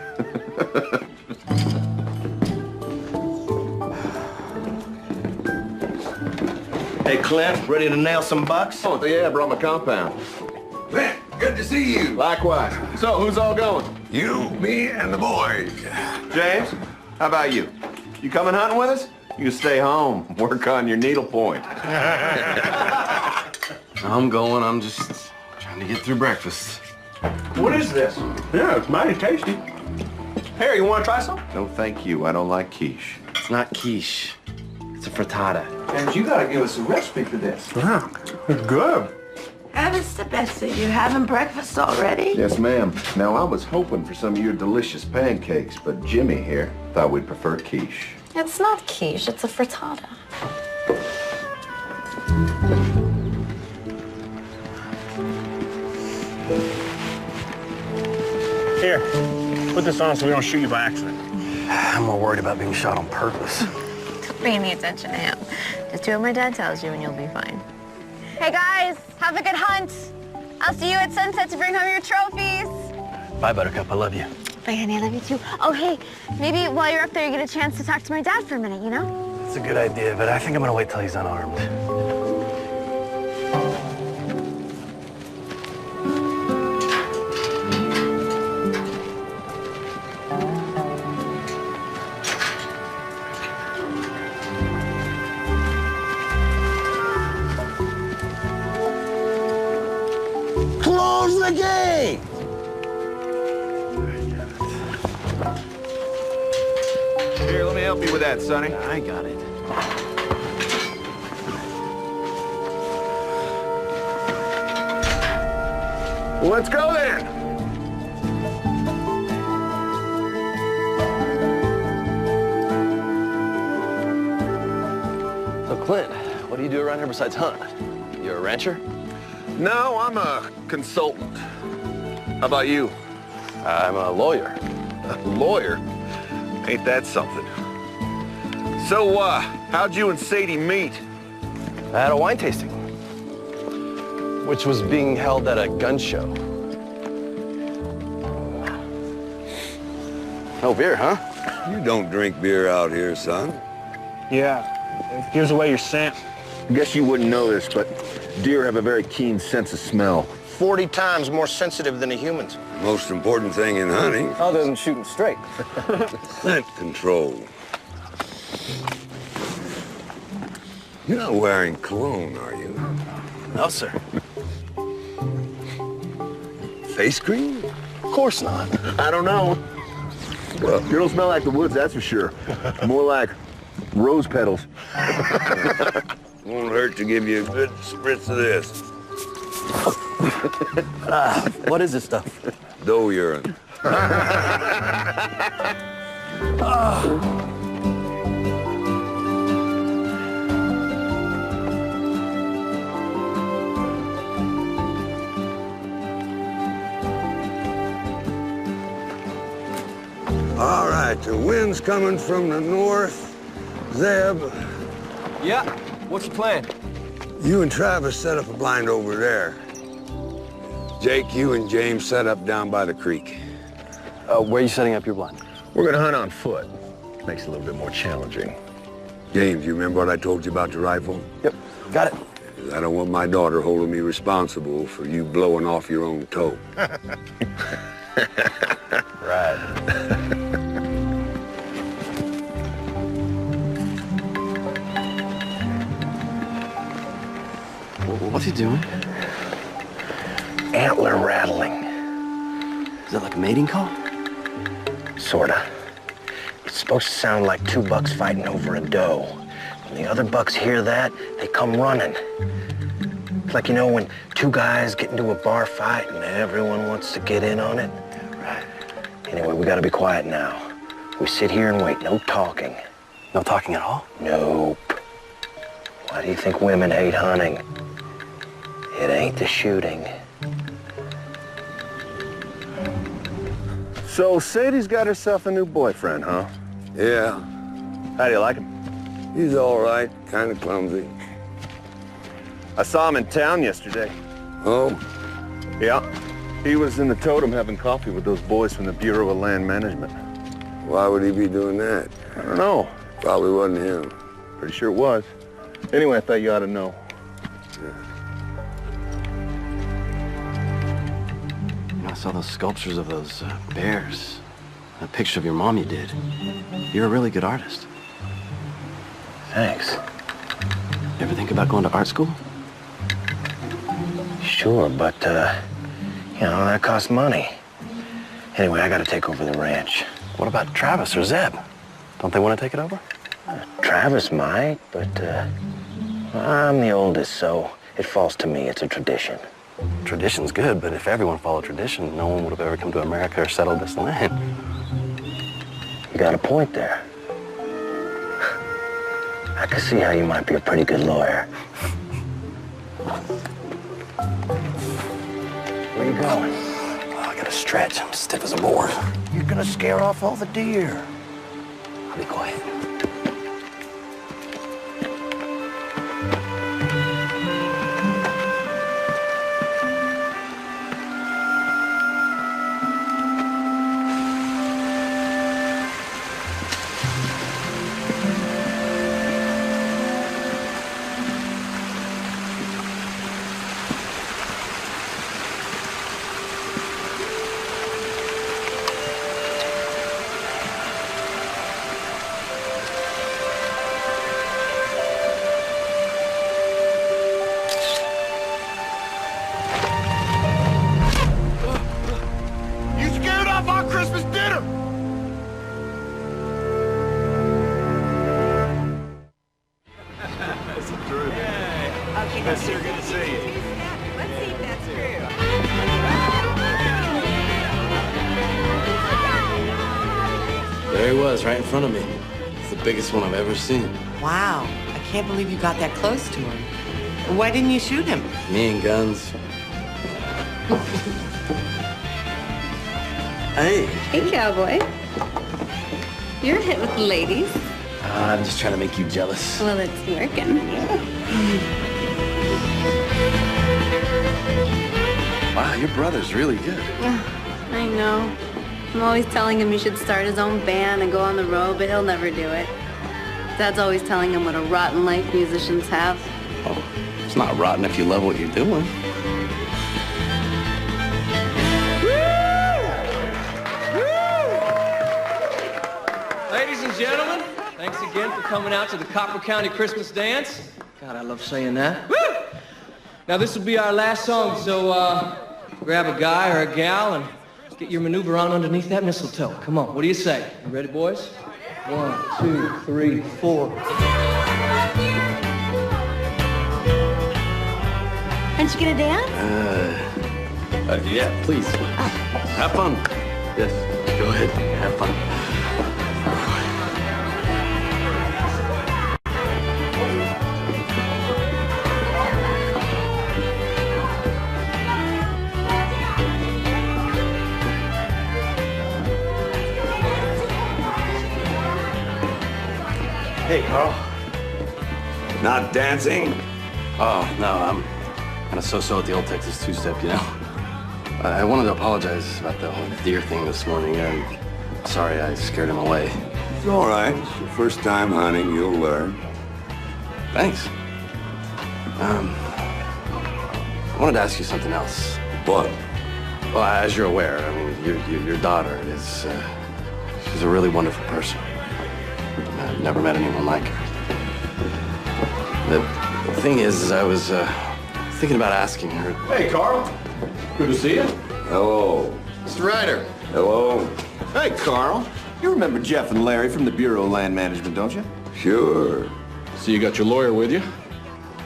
Hey, Clint, ready to nail some bucks? Oh, yeah, I brought my compound. Clint, good to see you. Likewise. So, who's all going? You, me, and the boys. James, how about you? You coming hunting with us? You can stay home, work on your needlepoint. I'm going. I'm just trying to get through breakfast. What is this? Yeah, it's mighty tasty. Harry, you want to try some? No, thank you. I don't like quiche. It's not quiche. It's a frittata. And you gotta give us a recipe for this. Yeah, it's good. Mr. Bessie, you having breakfast already? Yes, ma'am. Now, I was hoping for some of your delicious pancakes, but Jimmy here thought we'd prefer quiche. It's not quiche. It's a frittata. Here, put this on so we don't shoot you by accident. I'm more worried about being shot on purpose. Don't pay any attention to him. Just do what my dad tells you and you'll be fine. Hey guys, have a good hunt. I'll see you at sunset to bring home your trophies. Bye, Buttercup. I love you. Bye, honey. I love you too. Oh, hey, maybe while you're up there, you get a chance to talk to my dad for a minute, you know? It's a good idea, but I think I'm gonna wait till he's unarmed. Close the gate! Here, let me help you with that, Sonny. I got it. Well, let's go then. So, Clint, what do you do around here besides hunt? You a rancher? No, I'm a consultant. How about you? I'm a lawyer. A lawyer? Ain't that something? So, how'd you and Sadie meet? I had a wine tasting, which was being held at a gun show. No beer, huh? You don't drink beer out here, son. Yeah, Gives away your scent. I guess you wouldn't know this, but deer have a very keen sense of smell. 40 times more sensitive than a human's. Most important thing in hunting. Other than shooting straight. Scent control. You're not wearing cologne, are you? No, sir. Face cream? Of course not. I don't know. Well, you don't smell like the woods, that's for sure. More like rose petals. Won't hurt to give you a good spritz of this. What is this stuff? Doe urine. All right, the wind's coming from the north. Zeb, Yeah, what's your plan? you and Travis set up a blind over there. Jake, you and James set up down by the creek. Where are you setting up your blind? We're gonna hunt on foot. Makes it a little bit more challenging. James, you remember what I told you about the rifle? Yep, got it. I don't want my daughter holding me responsible for you blowing off your own toe. Right. What's he doing? Antler rattling. Is that like a mating call? Sorta. It's supposed to sound like two bucks fighting over a doe. When the other bucks hear that, they come running. It's like, you know, when two guys get into a bar fight and everyone wants to get in on it. Right. Anyway, we gotta be quiet now. We sit here and wait, no talking. No talking at all? Nope. Why do you think women hate hunting? It ain't the shooting. So Sadie's got herself a new boyfriend, huh? Yeah, How do you like him? he's all right, kind of clumsy. I saw him in town yesterday. Oh? Yeah. He was in the totem having coffee with those boys from the Bureau of Land Management. Why would he be doing that? I don't know. Probably wasn't him. Pretty sure it was. Anyway, I thought you ought to know. You know, I saw those sculptures of those bears. That picture of your mom you did. You're a really good artist. Thanks. You ever think about going to art school? Sure, but, you know, that costs money. Anyway, I gotta take over the ranch. What about Travis or Zeb? Don't they want to take it over? Travis might, but, I'm the oldest, so it falls to me. It's a tradition. Tradition's good, but if everyone followed tradition, no one would have ever come to America or settled this land. You got a point there. I can see how you might be a pretty good lawyer. Where you going? Oh, I gotta stretch. I'm stiff as a board. You're gonna scare off all the deer. I'll be quiet. You scared off our Christmas dinner! That's true. Yes, sir, good to see you. Let's see if that's true. There he was, right in front of me. It's the biggest one I've ever seen. Wow, I can't believe you got that close to him. Why didn't you shoot him? Me and guns. Hey. Hey, cowboy. You're a hit with the ladies. I'm just trying to make you jealous. Well, it's working. Wow, your brother's really good. I know. I'm always telling him he should start his own band and go on the road, but he'll never do it. Dad's always telling him what a rotten life musicians have. Oh, it's not rotten if you love what you're doing. Ladies and gentlemen, thanks again for coming out to the Copper County Christmas Dance. God, I love saying that. Woo! Now, this will be our last song, so grab a guy or a gal and get your maneuver on underneath that mistletoe. Come on, what do you say? You ready, boys? 1, 2, 3, 4. Aren't you gonna dance? Yeah, please. Have fun. Yes, go ahead. Have fun. Hey, Carl. Not dancing? Oh, no, I'm kind of so-so at the old Texas two-step, you know? I wanted to apologize about the whole deer thing this morning. I'm sorry I scared him away. It's all right. It's your first time hunting. You'll learn. Thanks. I wanted to ask you something else. What? Well, as you're aware, I mean, your daughter is, she's a really wonderful person. I've never met anyone like her. The thing is I was thinking about asking her. Hey, Carl. Good to see you. Hello. Mr. Ryder. Hello. Hey, Carl. You remember Jeff and Larry from the Bureau of Land Management, don't you? Sure. So you got your lawyer with you?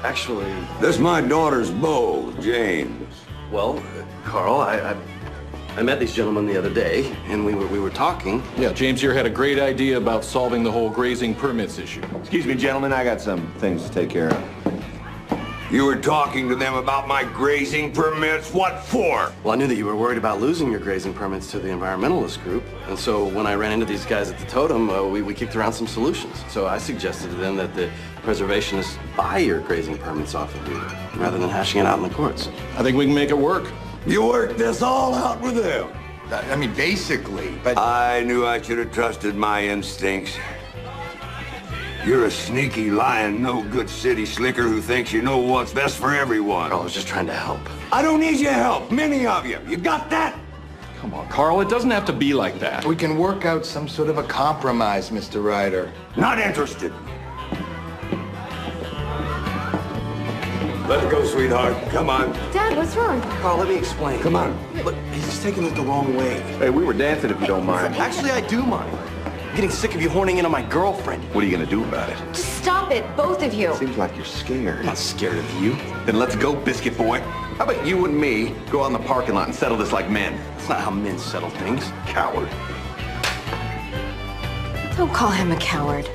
Actually... This is my daughter's beau, James. Well, Carl, I met these gentlemen the other day, and we were talking. Yeah, James here had a great idea about solving the whole grazing permits issue. Excuse me, gentlemen, I got some things to take care of. You were talking to them about my grazing permits? What for? Well, I knew that you were worried about losing your grazing permits to the environmentalist group, and so when I ran into these guys at the Totem, we kicked around some solutions. So I suggested to them that the preservationists buy your grazing permits off of you, rather than hashing it out in the courts. I think we can make it work. You worked this all out with them? I mean, basically, but... I knew I should have trusted my instincts. You're a sneaky, lying, no-good city slicker who thinks you know what's best for everyone. Carl, I was just trying to help. I don't need your help, many of you. You got that? Come on, Carl, it doesn't have to be like that. We can work out some sort of a compromise, Mr. Ryder. Not interested. Let it go, sweetheart. Come on. Dad, what's wrong? Carl, let me explain. Come on. Look, he's taking it the wrong way. Hey, we were dancing if you don't mind. Actually, I do mind. I'm getting sick of you horning in on my girlfriend. What are you gonna do about it? Just stop it, both of you. Seems like you're scared. I'm not scared of you. Then let's go, biscuit boy. How about you and me go out in the parking lot and settle this like men? That's not how men settle things. Coward. Don't call him a coward.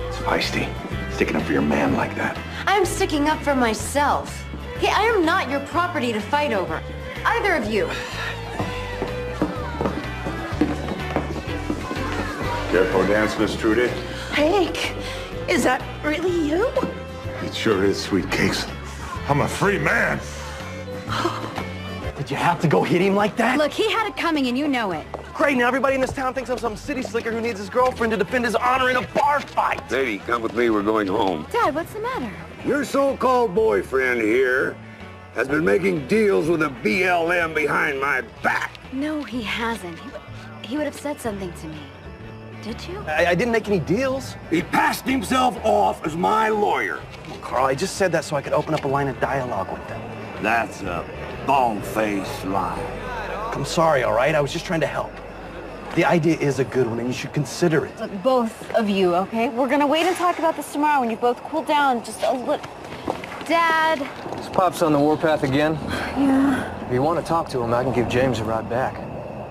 It's feisty. Sticking up for your man like that. I'm sticking up for myself. Hey, I am not your property to fight over. Either of you. Care for a dance, Miss Trudy? Hank, is that really you? It sure is, sweet cakes. I'm a free man. Did you have to go hit him like that? Look, he had it coming and you know it. Great, now everybody in this town thinks I'm some city slicker who needs his girlfriend to defend his honor in a bar fight. Lady, come with me. We're going home. Dad, what's the matter? Your so-called boyfriend here has been making deals with a BLM behind my back. No, he hasn't. He would have said something to me. Did you? I didn't make any deals. He passed himself off as my lawyer. Well, Carl, I just said that so I could open up a line of dialogue with them. That's a bald-faced lie. I'm sorry, all right? I was just trying to help. The idea is a good one, and you should consider it. Look, both of you, okay? We're gonna wait and talk about this tomorrow when you both cool down just a little. Dad. Is Pop's on the warpath again? Yeah. If you want to talk to him, I can give James a ride back.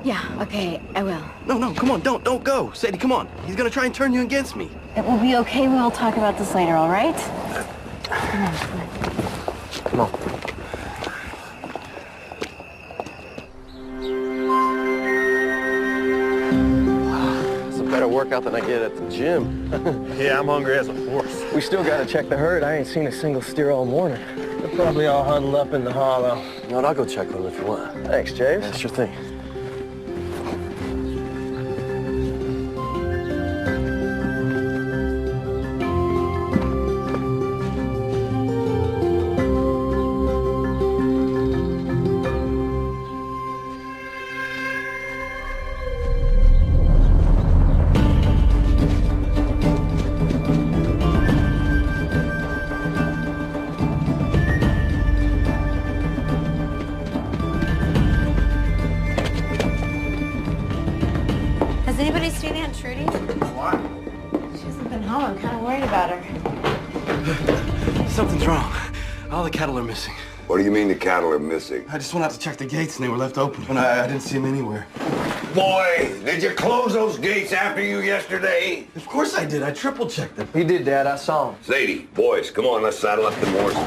Yeah, okay, I will. No, come on, don't go. Sadie, come on. He's gonna try and turn you against me. It will be okay. We'll talk about this later, all right? Come on, come on. Come on. It's a better workout than I get at the gym. Yeah, I'm hungry as a horse. We still got to check the herd. I ain't seen a single steer all morning. They're probably all huddled up in the hollow. You know what, I'll go check on them if you want. Thanks, James. Yeah, sure thing. home. I'm kind of worried about her. Something's wrong. All the cattle are missing. What do you mean the cattle are missing? I just went out to check the gates and they were left open. And I didn't see them anywhere. Boy, did you close those gates after you yesterday? Of course I did. I triple checked them. He did, Dad. I saw him. Sadie, boys, come on, let's saddle up the horses.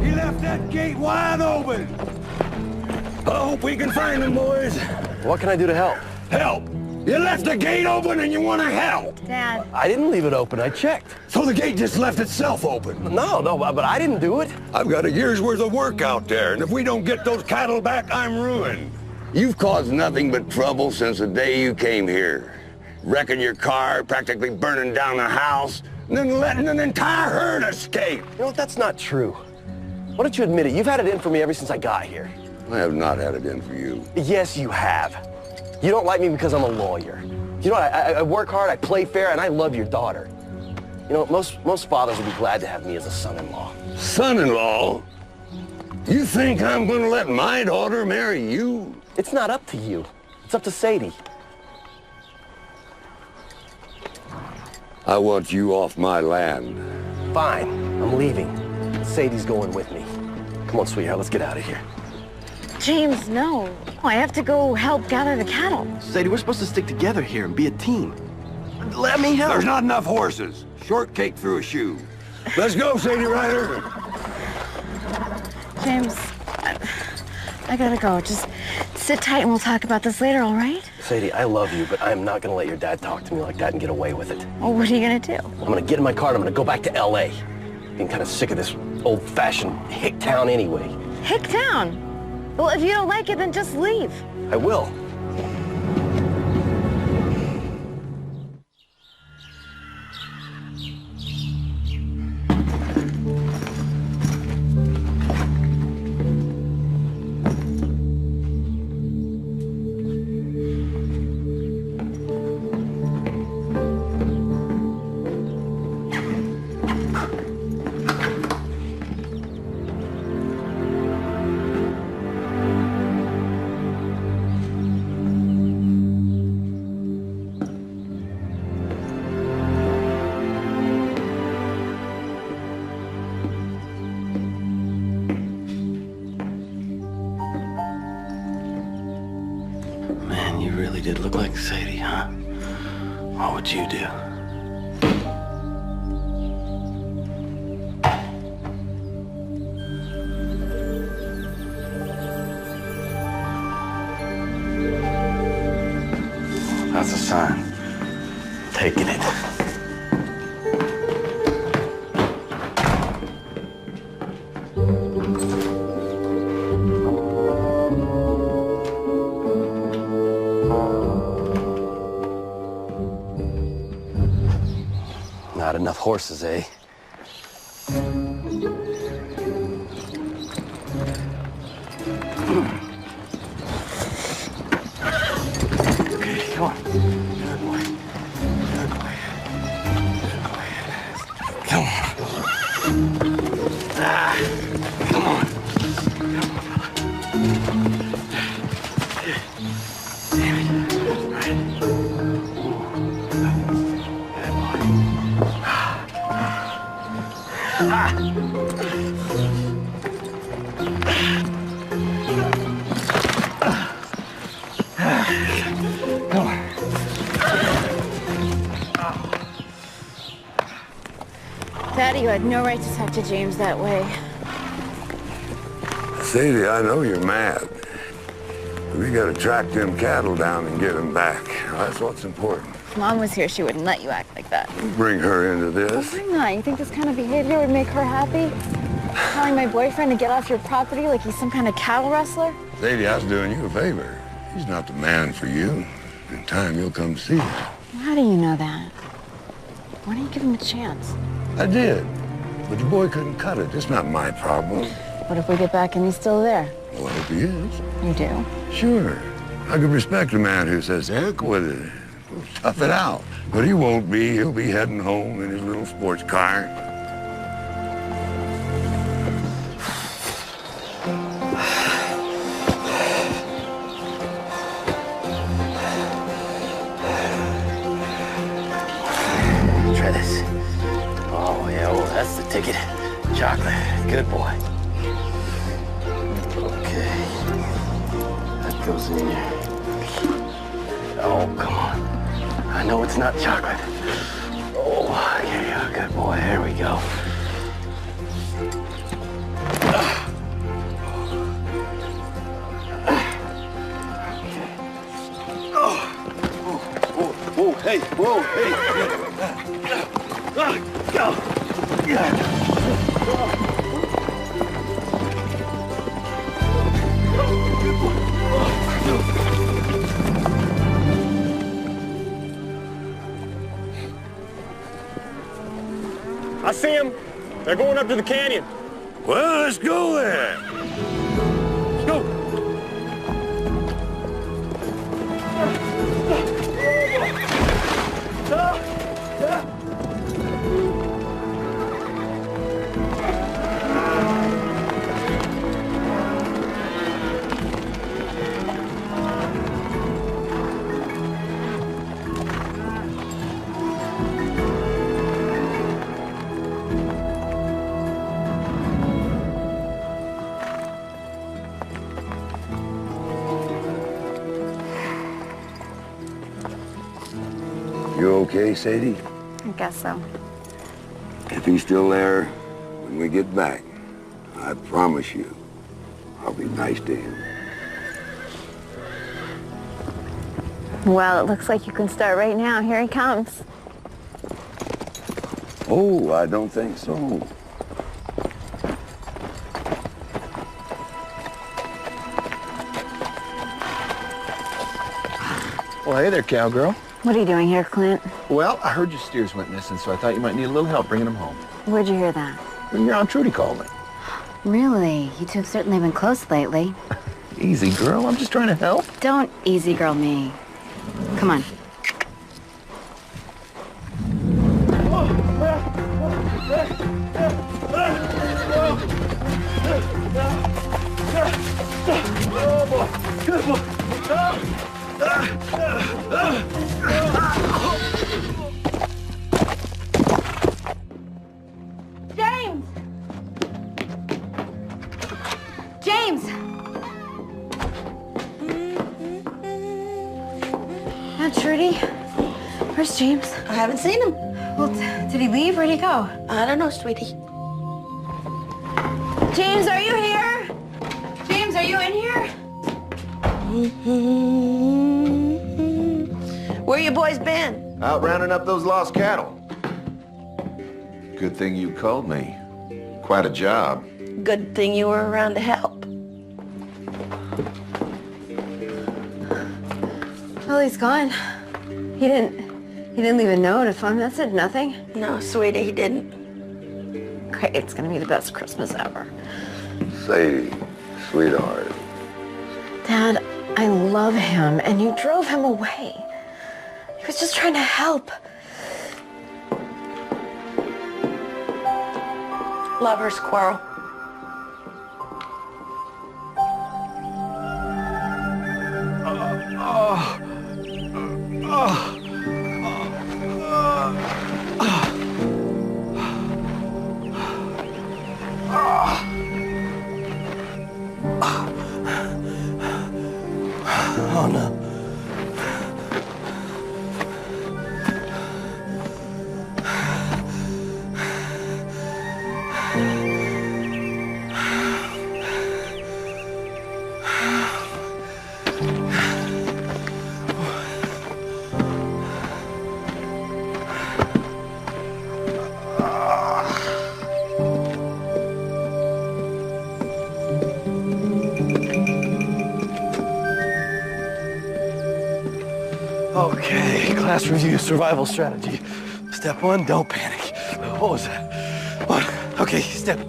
He left that gate wide open. I hope we can find them, boys. What can I do to help? Help! You left the gate open and you want to help. Dad. I didn't leave it open. I checked. So the gate just left itself open. No, but I didn't do it. I've got a year's worth of work out there, and if we don't get those cattle back, I'm ruined. You've caused nothing but trouble since the day you came here. Wrecking your car, practically burning down the house, and then letting an entire herd escape. You know what? That's not true. Why don't you admit it? You've had it in for me ever since I got here. I have not had it in for you. Yes, you have. You don't like me because I'm a lawyer. You know what? I work hard, I play fair, and I love your daughter. You know, most fathers would be glad to have me as a son-in-law. Son-in-law? You think I'm going to let my daughter marry you? It's not up to you. It's up to Sadie. I want you off my land. Fine. I'm leaving. Sadie's going with me. Come on, sweetheart, let's get out of here. James, no. I have to go help gather the cattle. Sadie, we're supposed to stick together here and be a team. Let me help. There's not enough horses. Short cake through a shoe. Let's go, Sadie Ryder. James, I gotta go. Just sit tight and we'll talk about this later, all right? Sadie, I love you, but I'm not gonna let your dad talk to me like that and get away with it. Well, what are you gonna do? I'm gonna get in my car and I'm gonna go back to L.A. Getting kind of sick of this old-fashioned hick town anyway. Hick town? Well, if you don't like it, then just leave. I will. You really did look like Sadie, huh? What would you do? That's a sign. Taking it. Not enough horses, eh? Okay, come on. Good boy. Good boy. Good boy. Come on. Come on. Damn it. Right. Come on. Daddy, you had no right to talk to James that way. Sadie, I know you're mad. We gotta track them cattle down and get them back. That's what's important. If Mom was here, she wouldn't let you act like that. Bring her into Well, this. why not? You think this kind of behavior would make her happy? Telling my boyfriend to get off your property like he's some kind of cattle rustler? Sadie, I was doing you a favor. He's not the man for you. In time, you'll come see him. How do you know that? Why don't you give him a chance? I did. But your boy couldn't cut it. It's not my problem. What if we get back and he's still there? Well, I hope he is. You do? Sure. I could respect a man who says, heck with it. We'll tough it out. But he won't be. He'll be heading home in his little sports car. Good boy. Okay. That goes in here. Oh, come on. I know it's not chocolate. Oh, yeah, good boy. There we go. Whoa, hey, whoa, hey. Go. I see them. They're going up to the canyon. Well, let's go then. Let's go. You okay, Sadie? I guess so. If he's still there when we get back, I promise you, I'll be nice to him. Well, it looks like you can start right now. Here he comes. Oh, I don't think so. Well, hey there, cowgirl. What are you doing here, Clint? Well, I heard your steers went missing, so I thought you might need a little help bringing them home. Where'd you hear that? When your Aunt Trudy called me. Really? You two have certainly been close lately. Easy, girl. I'm just trying to help. Don't easy girl me. Come on. Oh, boy. Good boy. James! James! Aunt Trudy? Where's James? I haven't seen him. Well, did he leave? Where'd he go? I don't know, sweetie. James, are you here? James, are you in here? Where you boys been? Out rounding up those lost cattle. Good thing you called me. Quite a job. Good thing you were around to help. Well, he's gone. He didn't leave a note, a phone message, nothing? No, sweetie, he didn't. Great, it's gonna be the best Christmas ever. Sadie, sweetheart. Dad, I love him, and you drove him away. He was just trying to help. Love her, squirrel. Oh, no. Okay, class review, survival strategy. Step 1, don't panic. What was that? 1, okay, step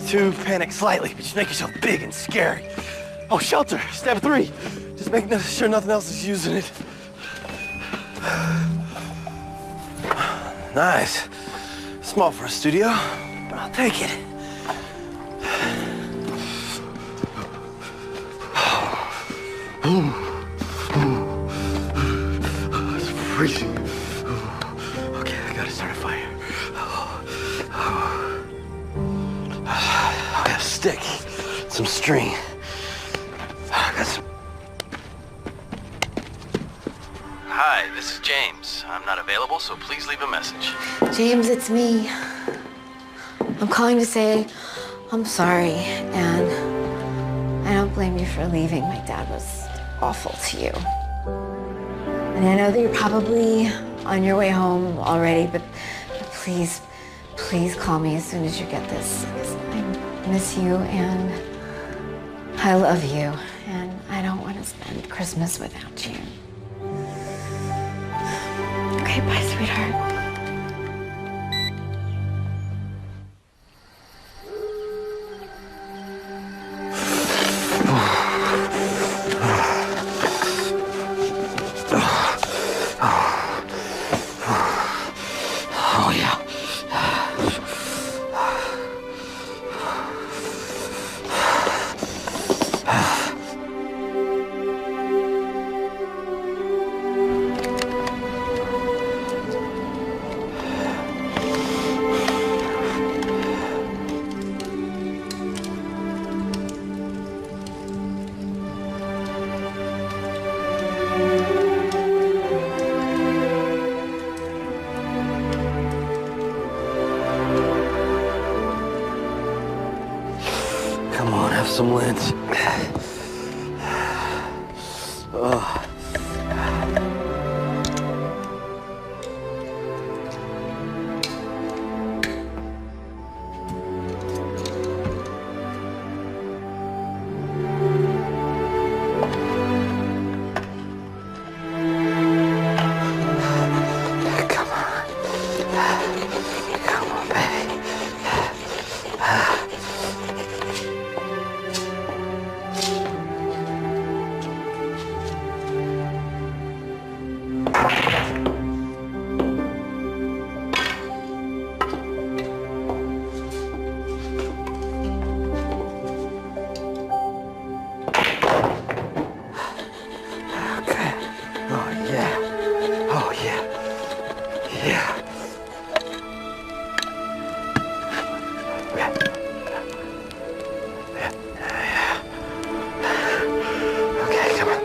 2, panic slightly, but just make yourself big and scary. Oh, shelter, step 3, just make sure nothing else is using it. Nice. Small for a studio, but I'll take it. It's freezing. Okay, I gotta start a fire. some string. I got some... Hi, this is James. I'm not available, so please leave a message. James, it's me. I'm calling to say I'm sorry, and I don't blame you for leaving. My dad was awful to you. And I know that you're probably on your way home already, but please, please call me as soon as you get this. I miss you, and I love you, and I don't want to spend Christmas without you. Okay, bye, sweetheart. Oh, yeah. Come on, have some lint. Oh. Come on, baby. Okay. Oh, yeah. Oh, yeah. Yeah. Okay, come on.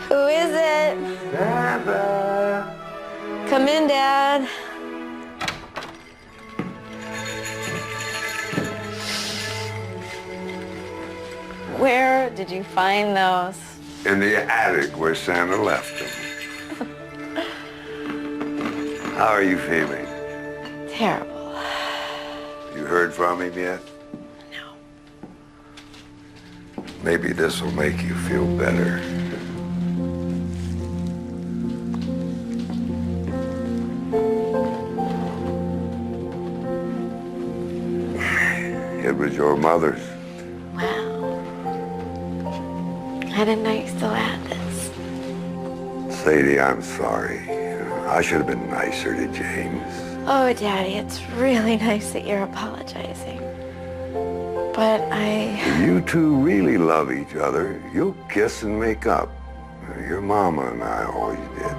Who is it? Papa. Come in, Dad. Where did you find those? In the attic where Santa left them. How are you feeling? Terrible. You heard from him yet? No. Maybe this will make you feel better. It was your mother's. Wow. I didn't know you still had this. Sadie, I'm sorry. I should have been nicer to James. Oh, Daddy, it's really nice that you're apologizing. But If you two really love each other, you'll kiss and make up. Your mama and I always did.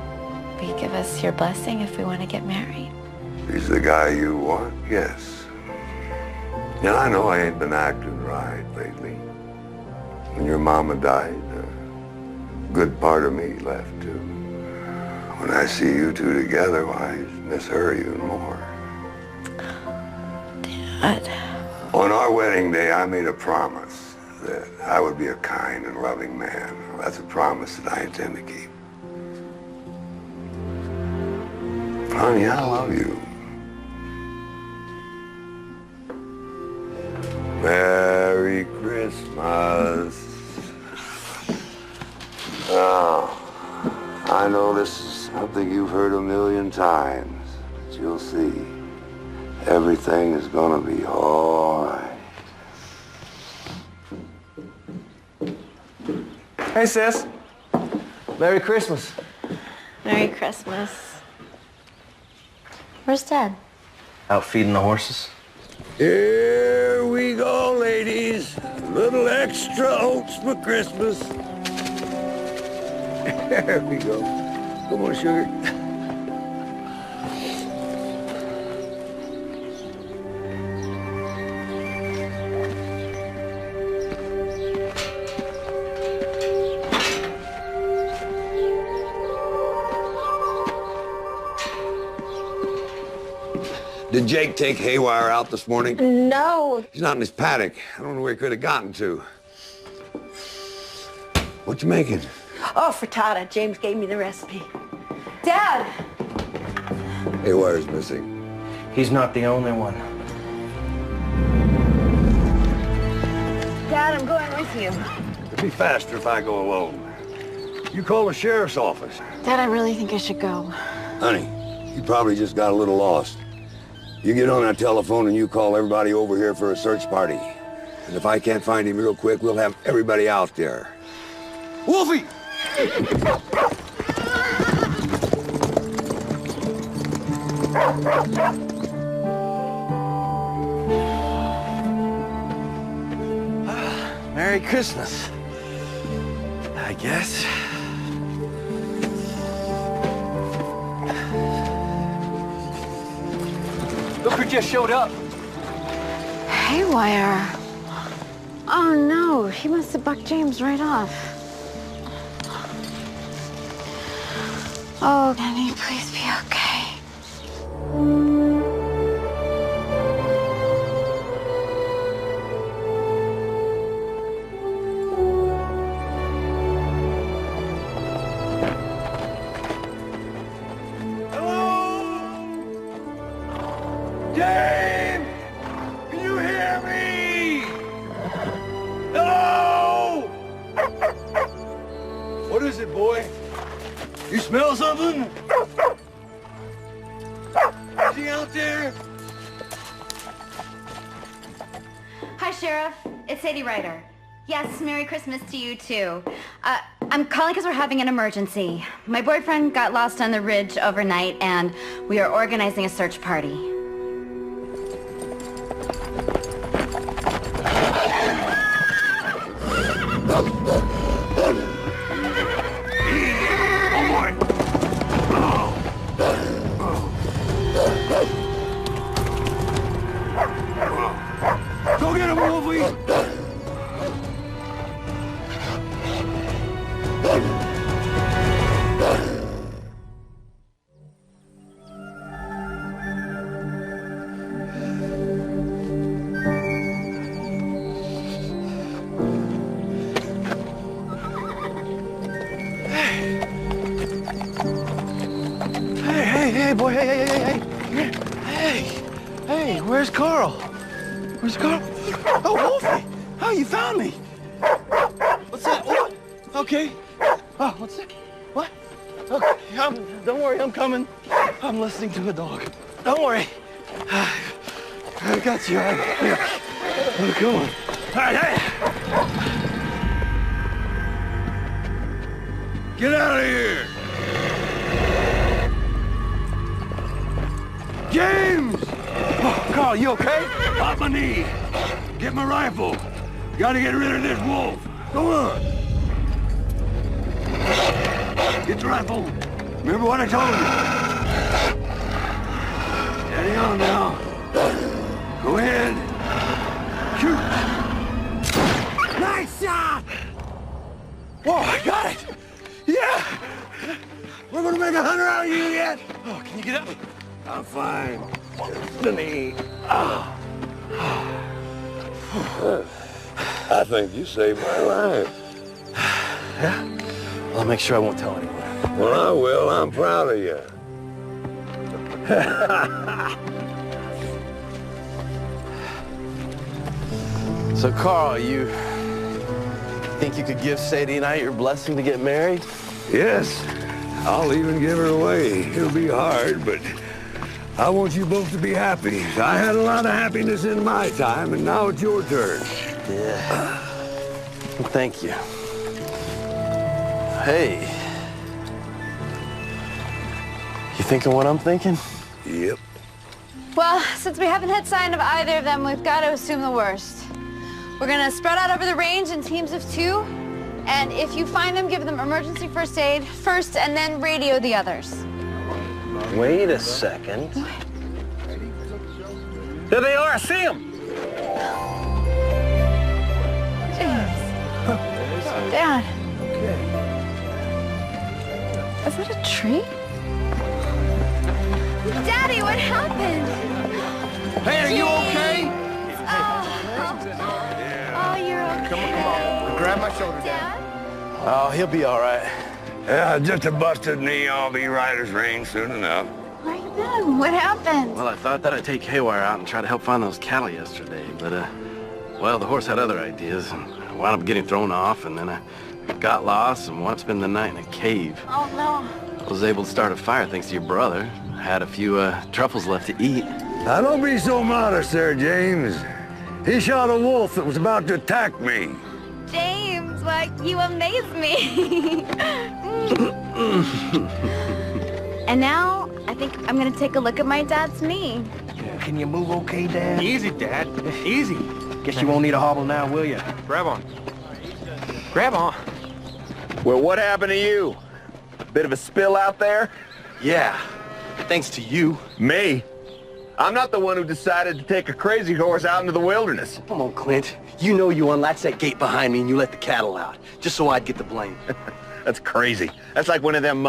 will you give us your blessing if we want to get married? He's the guy you want, yes. And I know I ain't been acting right lately. When your mama died, a good part of me left too. When I see you two together, why, I miss her even more. Dad. On our wedding day, I made a promise that I would be a kind and loving man. That's a promise that I intend to keep. Honey, I love you. Merry Christmas. Oh, I know this is something you've heard a million times, but you'll see. everything is gonna be all right. Hey, sis. Merry Christmas. Merry Christmas. Where's Dad? Out feeding the horses. Here we go, ladies. A little extra oats for Christmas. There we go. Come on, sugar. Did Jake take Haywire out this morning? No. He's not in his paddock. I don't know where he could have gotten to. What you making? Oh, frittata. James gave me the recipe. Dad! Haywire's missing. He's not the only one. Dad, I'm going with you. It'd be faster if I go alone. You call the sheriff's office. Dad, I really think I should go. Honey, you probably just got a little lost. You get on that telephone and you call everybody over here for a search party. And if I can't find him real quick, we'll have everybody out there. Wolfie! Merry Christmas, I guess. Look who just showed up. Haywire. Oh, no. He must have bucked James right off. Oh, can he please be okay? James! Can you hear me? Hello? What is it, boy? You smell something? Is he out there? Hi, Sheriff. It's Sadie Ryder. Yes, Merry Christmas to you, too. I'm calling because we're having an emergency. My boyfriend got lost on the ridge overnight, and we are organizing a search party. Go get him, Wolfie! Hey, boy, hey, where's Carl? Where's Carl? Oh, Wolfie! Oh, you found me! What's that? What? Okay. Oh, what's that? What? Okay, don't worry, I'm coming. I'm listening to a dog. Don't worry. I got you. Here. Oh, come on. All right, hey! Get out of here! James! Oh, Carl, you okay? Pop my knee. Get my rifle. Gotta get rid of this wolf. Go on. Get the rifle. Remember what I told you. Steady on now. Go ahead. Shoot. Nice shot! Whoa, I got it! Yeah! We're gonna make a hunter out of you yet. Oh, can you get up? I'm fine. The knee. I think you saved my life. Yeah? Well, I'll make sure I won't tell anyone. Well, I will. I'm proud of you. So, Carl, you think you could give Sadie and I your blessing to get married? Yes. I'll even give her away. It'll be hard, but I want you both to be happy. I had a lot of happiness in my time, and now it's your turn. Yeah. Well, thank you. Hey. You thinking what I'm thinking? Yep. Well, since we haven't had sign of either of them, we've got to assume the worst. We're gonna spread out over the range in teams of 2, and if you find them, give them emergency first aid first, and then radio the others. Wait a second. There they are, I see them! Dad. Is that a tree? Daddy, what happened? Hey, are you okay? Oh, you're okay. Come on. Grab my shoulder, Dad. Oh, he'll be all right. Yeah, just a busted knee. I'll be right as rain soon enough. Where you been? What happened? Well, I thought that I'd take Haywire out and try to help find those cattle yesterday, but, well, the horse had other ideas, and I wound up getting thrown off, and then I got lost and wound up spending the night in a cave. Oh, no. I was able to start a fire thanks to your brother. I had a few, truffles left to eat. Now, don't be so modest there, James. He shot a wolf that was about to attack me. James, like, you amaze me. And now, I think I'm gonna take a look at my dad's knee. Can you move okay, Dad? Easy, Dad. Easy. Guess you won't need a hobble now, will you? Grab on. Grab on. Well, what happened to you? Bit of a spill out there? Yeah, thanks to you. Me? I'm not the one who decided to take a crazy horse out into the wilderness. Come on, Clint. You know you unlatched that gate behind me and you let the cattle out, just so I'd get the blame. That's crazy. That's like one of them,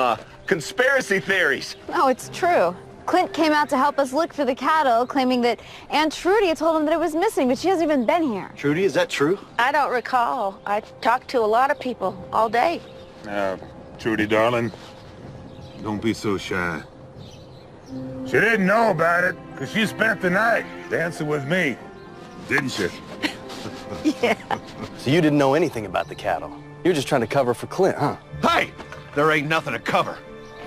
conspiracy theories. No, it's true. Clint came out to help us look for the cattle, claiming that Aunt Trudy had told him that it was missing, but she hasn't even been here. Trudy, is that true? I don't recall. I talked to a lot of people all day. Trudy, darling, don't be so shy. She didn't know about it, because she spent the night dancing with me, didn't she? Yeah. So you didn't know anything about the cattle? You're just trying to cover for Clint, huh? Hey! There ain't nothing to cover.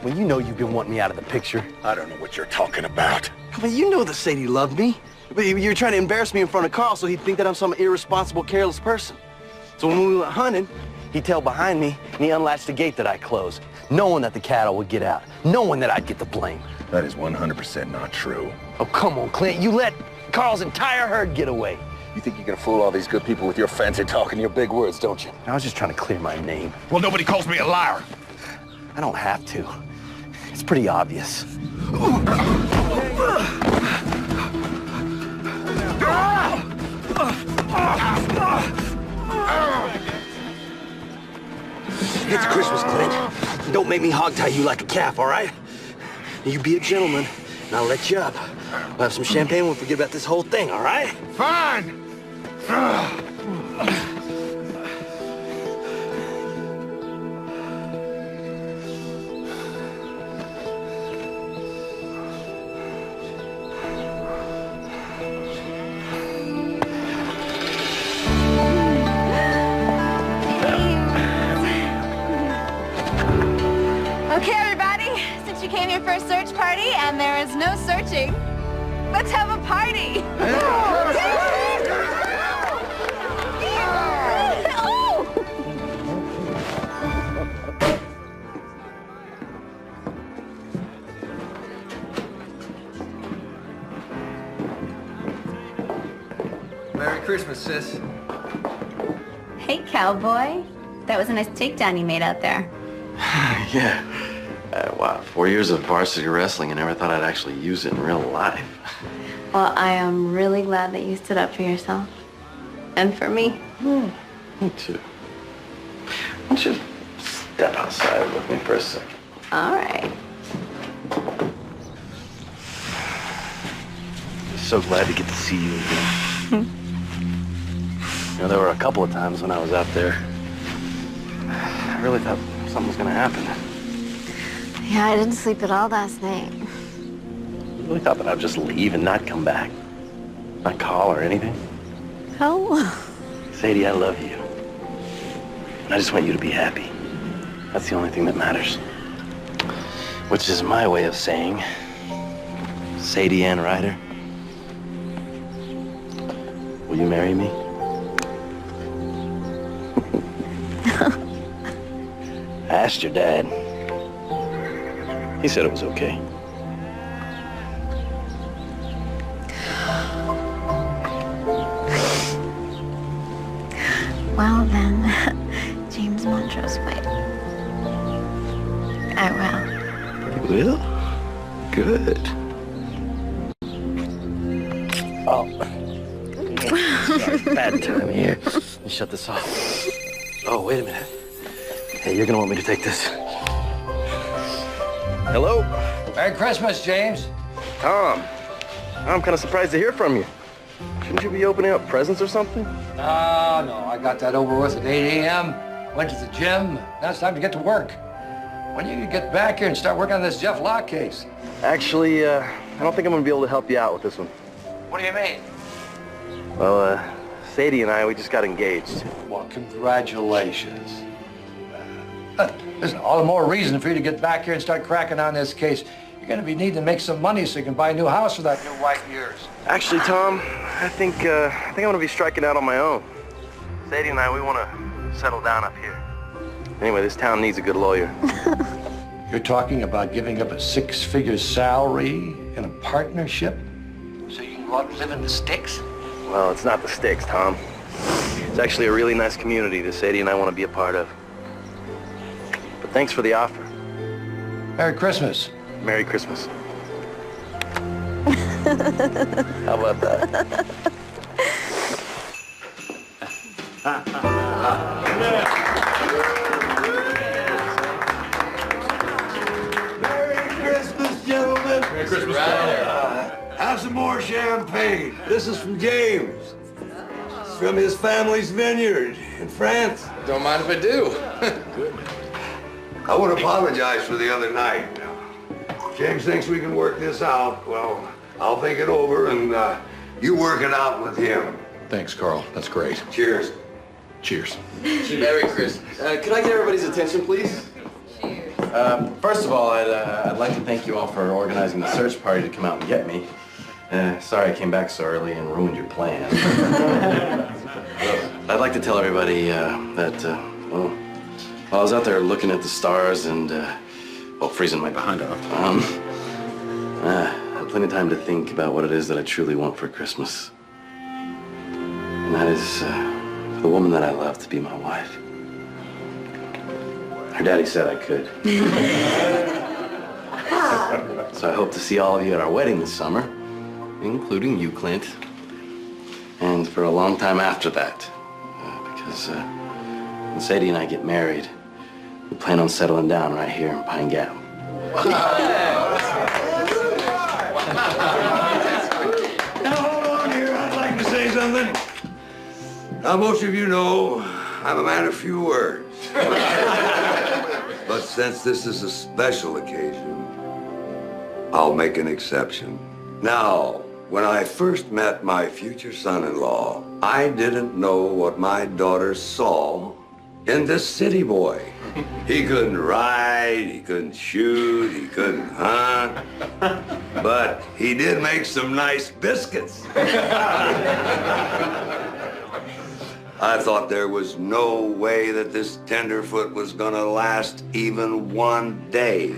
Well, you know you've been wanting me out of the picture. I don't know what you're talking about. Well, you know that Sadie loved me. But you're trying to embarrass me in front of Carl so he'd think that I'm some irresponsible, careless person. So when we went hunting, he tailed behind me and he unlatched the gate that I closed, knowing that the cattle would get out, knowing that I'd get the blame. That is 100% not true. Oh, come on, Clint. You let Carl's entire herd get away. You think you can fool all these good people with your fancy talk and your big words, don't you? I was just trying to clear my name. Well, nobody calls me a liar. I don't have to. It's pretty obvious. It's Christmas, Clint. Don't make me hog-tie you like a calf, all right? You be a gentleman, and I'll let you up. We'll have some champagne, we'll forget about this whole thing, all right? Fine! Okay, everybody, since you came here for a search party and there is no searching, let's have a party. Merry Christmas, sis. Hey, cowboy. That was a nice takedown you made out there. Yeah. Wow, 4 years of varsity wrestling and never thought I'd actually use it in real life. Well, I am really glad that you stood up for yourself. And for me. Me too. Why don't you step outside with me for a second? All right. So glad to get to see you again. You know, there were a couple of times when I was out there, I really thought something was gonna happen. Yeah, I didn't sleep at all last night. I really thought that I'd just leave and not come back. Not call or anything. Oh. Sadie, I love you. And I just want you to be happy. That's the only thing that matters. Which is my way of saying, Sadie Ann Ryder, will you marry me? I asked your dad. He said it was okay. Well, then, James Montrose might. I will. You will? Good. Oh. Sorry, bad time here. Let me shut this off. Oh, wait a minute. Hey, you're gonna want me to take this. Hello? Merry Christmas, James. Tom, I'm kind of surprised to hear from you. Shouldn't you be opening up presents or something? No, I got that over with at 8 a.m. Went to the gym. Now it's time to get to work. When you get back here and start working on this Jeff Locke case? Actually, I don't think I'm gonna be able to help you out with this one. What do you mean? Well, Sadie and I, we just got engaged. Well, congratulations. Listen, all the more reason for you to get back here and start cracking on this case. You're going to be needing to make some money so you can buy a new house for that new wife of yours. Actually, Tom, I think I'm gonna be striking out on my own. Sadie and I, we want to settle down up here. Anyway, this town needs a good lawyer. You're talking about giving up a six-figure salary in a partnership so you can go out and live in the sticks? Well, it's not the sticks, Tom. It's actually a really nice community that Sadie and I want to be a part of. But thanks for the offer. Merry Christmas. Merry Christmas. How about that? Merry Christmas, gentlemen. Merry Christmas. Have some more champagne. This is from James. It's from his family's vineyard in France. Don't mind if I do. I want to apologize for the other night. James thinks we can work this out. Well, I'll think it over and you work it out with him. Thanks, Carl. That's great. Cheers. Cheers. Merry Christmas. Could I get everybody's attention, please? First of all, I'd like to thank you all for organizing the search party to come out and get me. Sorry I came back so early and ruined your plan. I'd like to tell everybody that, well, while I was out there looking at the stars and, well, freezing my behind off, I had plenty of time to think about what it is that I truly want for Christmas. And that is for the woman that I love to be my wife. Her daddy said I could. So I hope to see all of you at our wedding this summer, including you, Clint. And for a long time after that. Because when Sadie and I get married, we plan on settling down right here in Pine Gap. Now, hold on here. I'd like to say something. Now, most of you know I'm a man of few words. But since this is a special occasion, I'll make an exception. Now, when I first met my future son-in-law, I didn't know what my daughter saw in this city boy. He couldn't ride, he couldn't shoot, he couldn't hunt, but he did make some nice biscuits. I thought there was no way that this tenderfoot was gonna last even one day.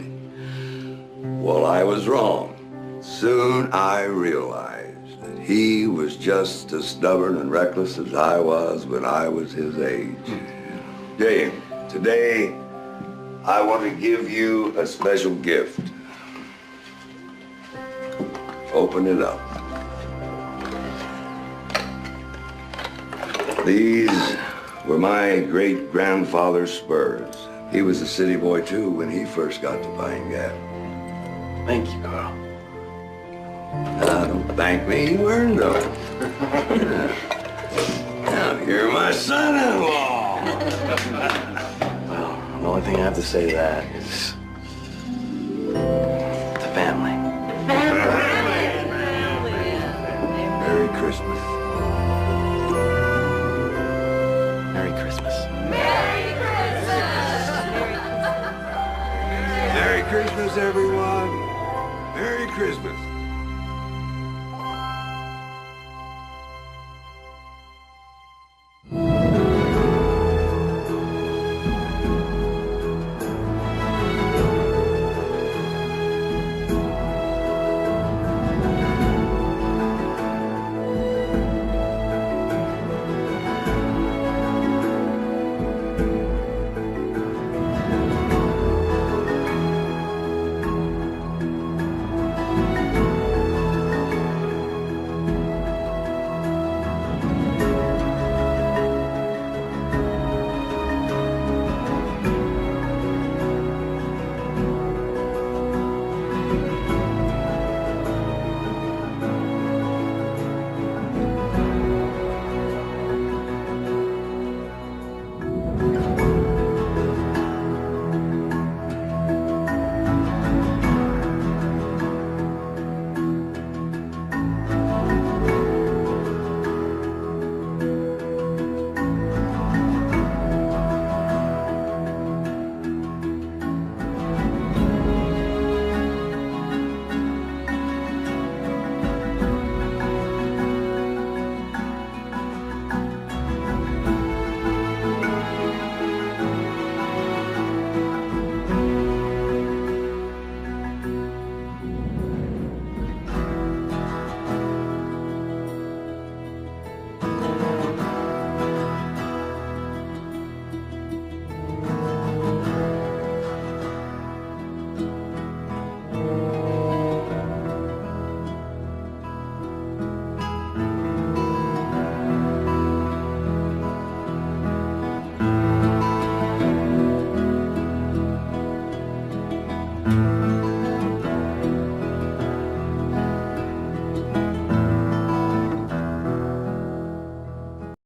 Well, I was wrong. Soon I realized that he was just as stubborn and reckless as I was when I was his age. James, today I want to give you a special gift. Open it up. These were my great-grandfather's spurs. He was a city boy, too, when he first got to Pine Gap. Thank you, Carl. Don't thank me, you earned them. Now, you're my son-in-law. Well, the only thing I have to say to that is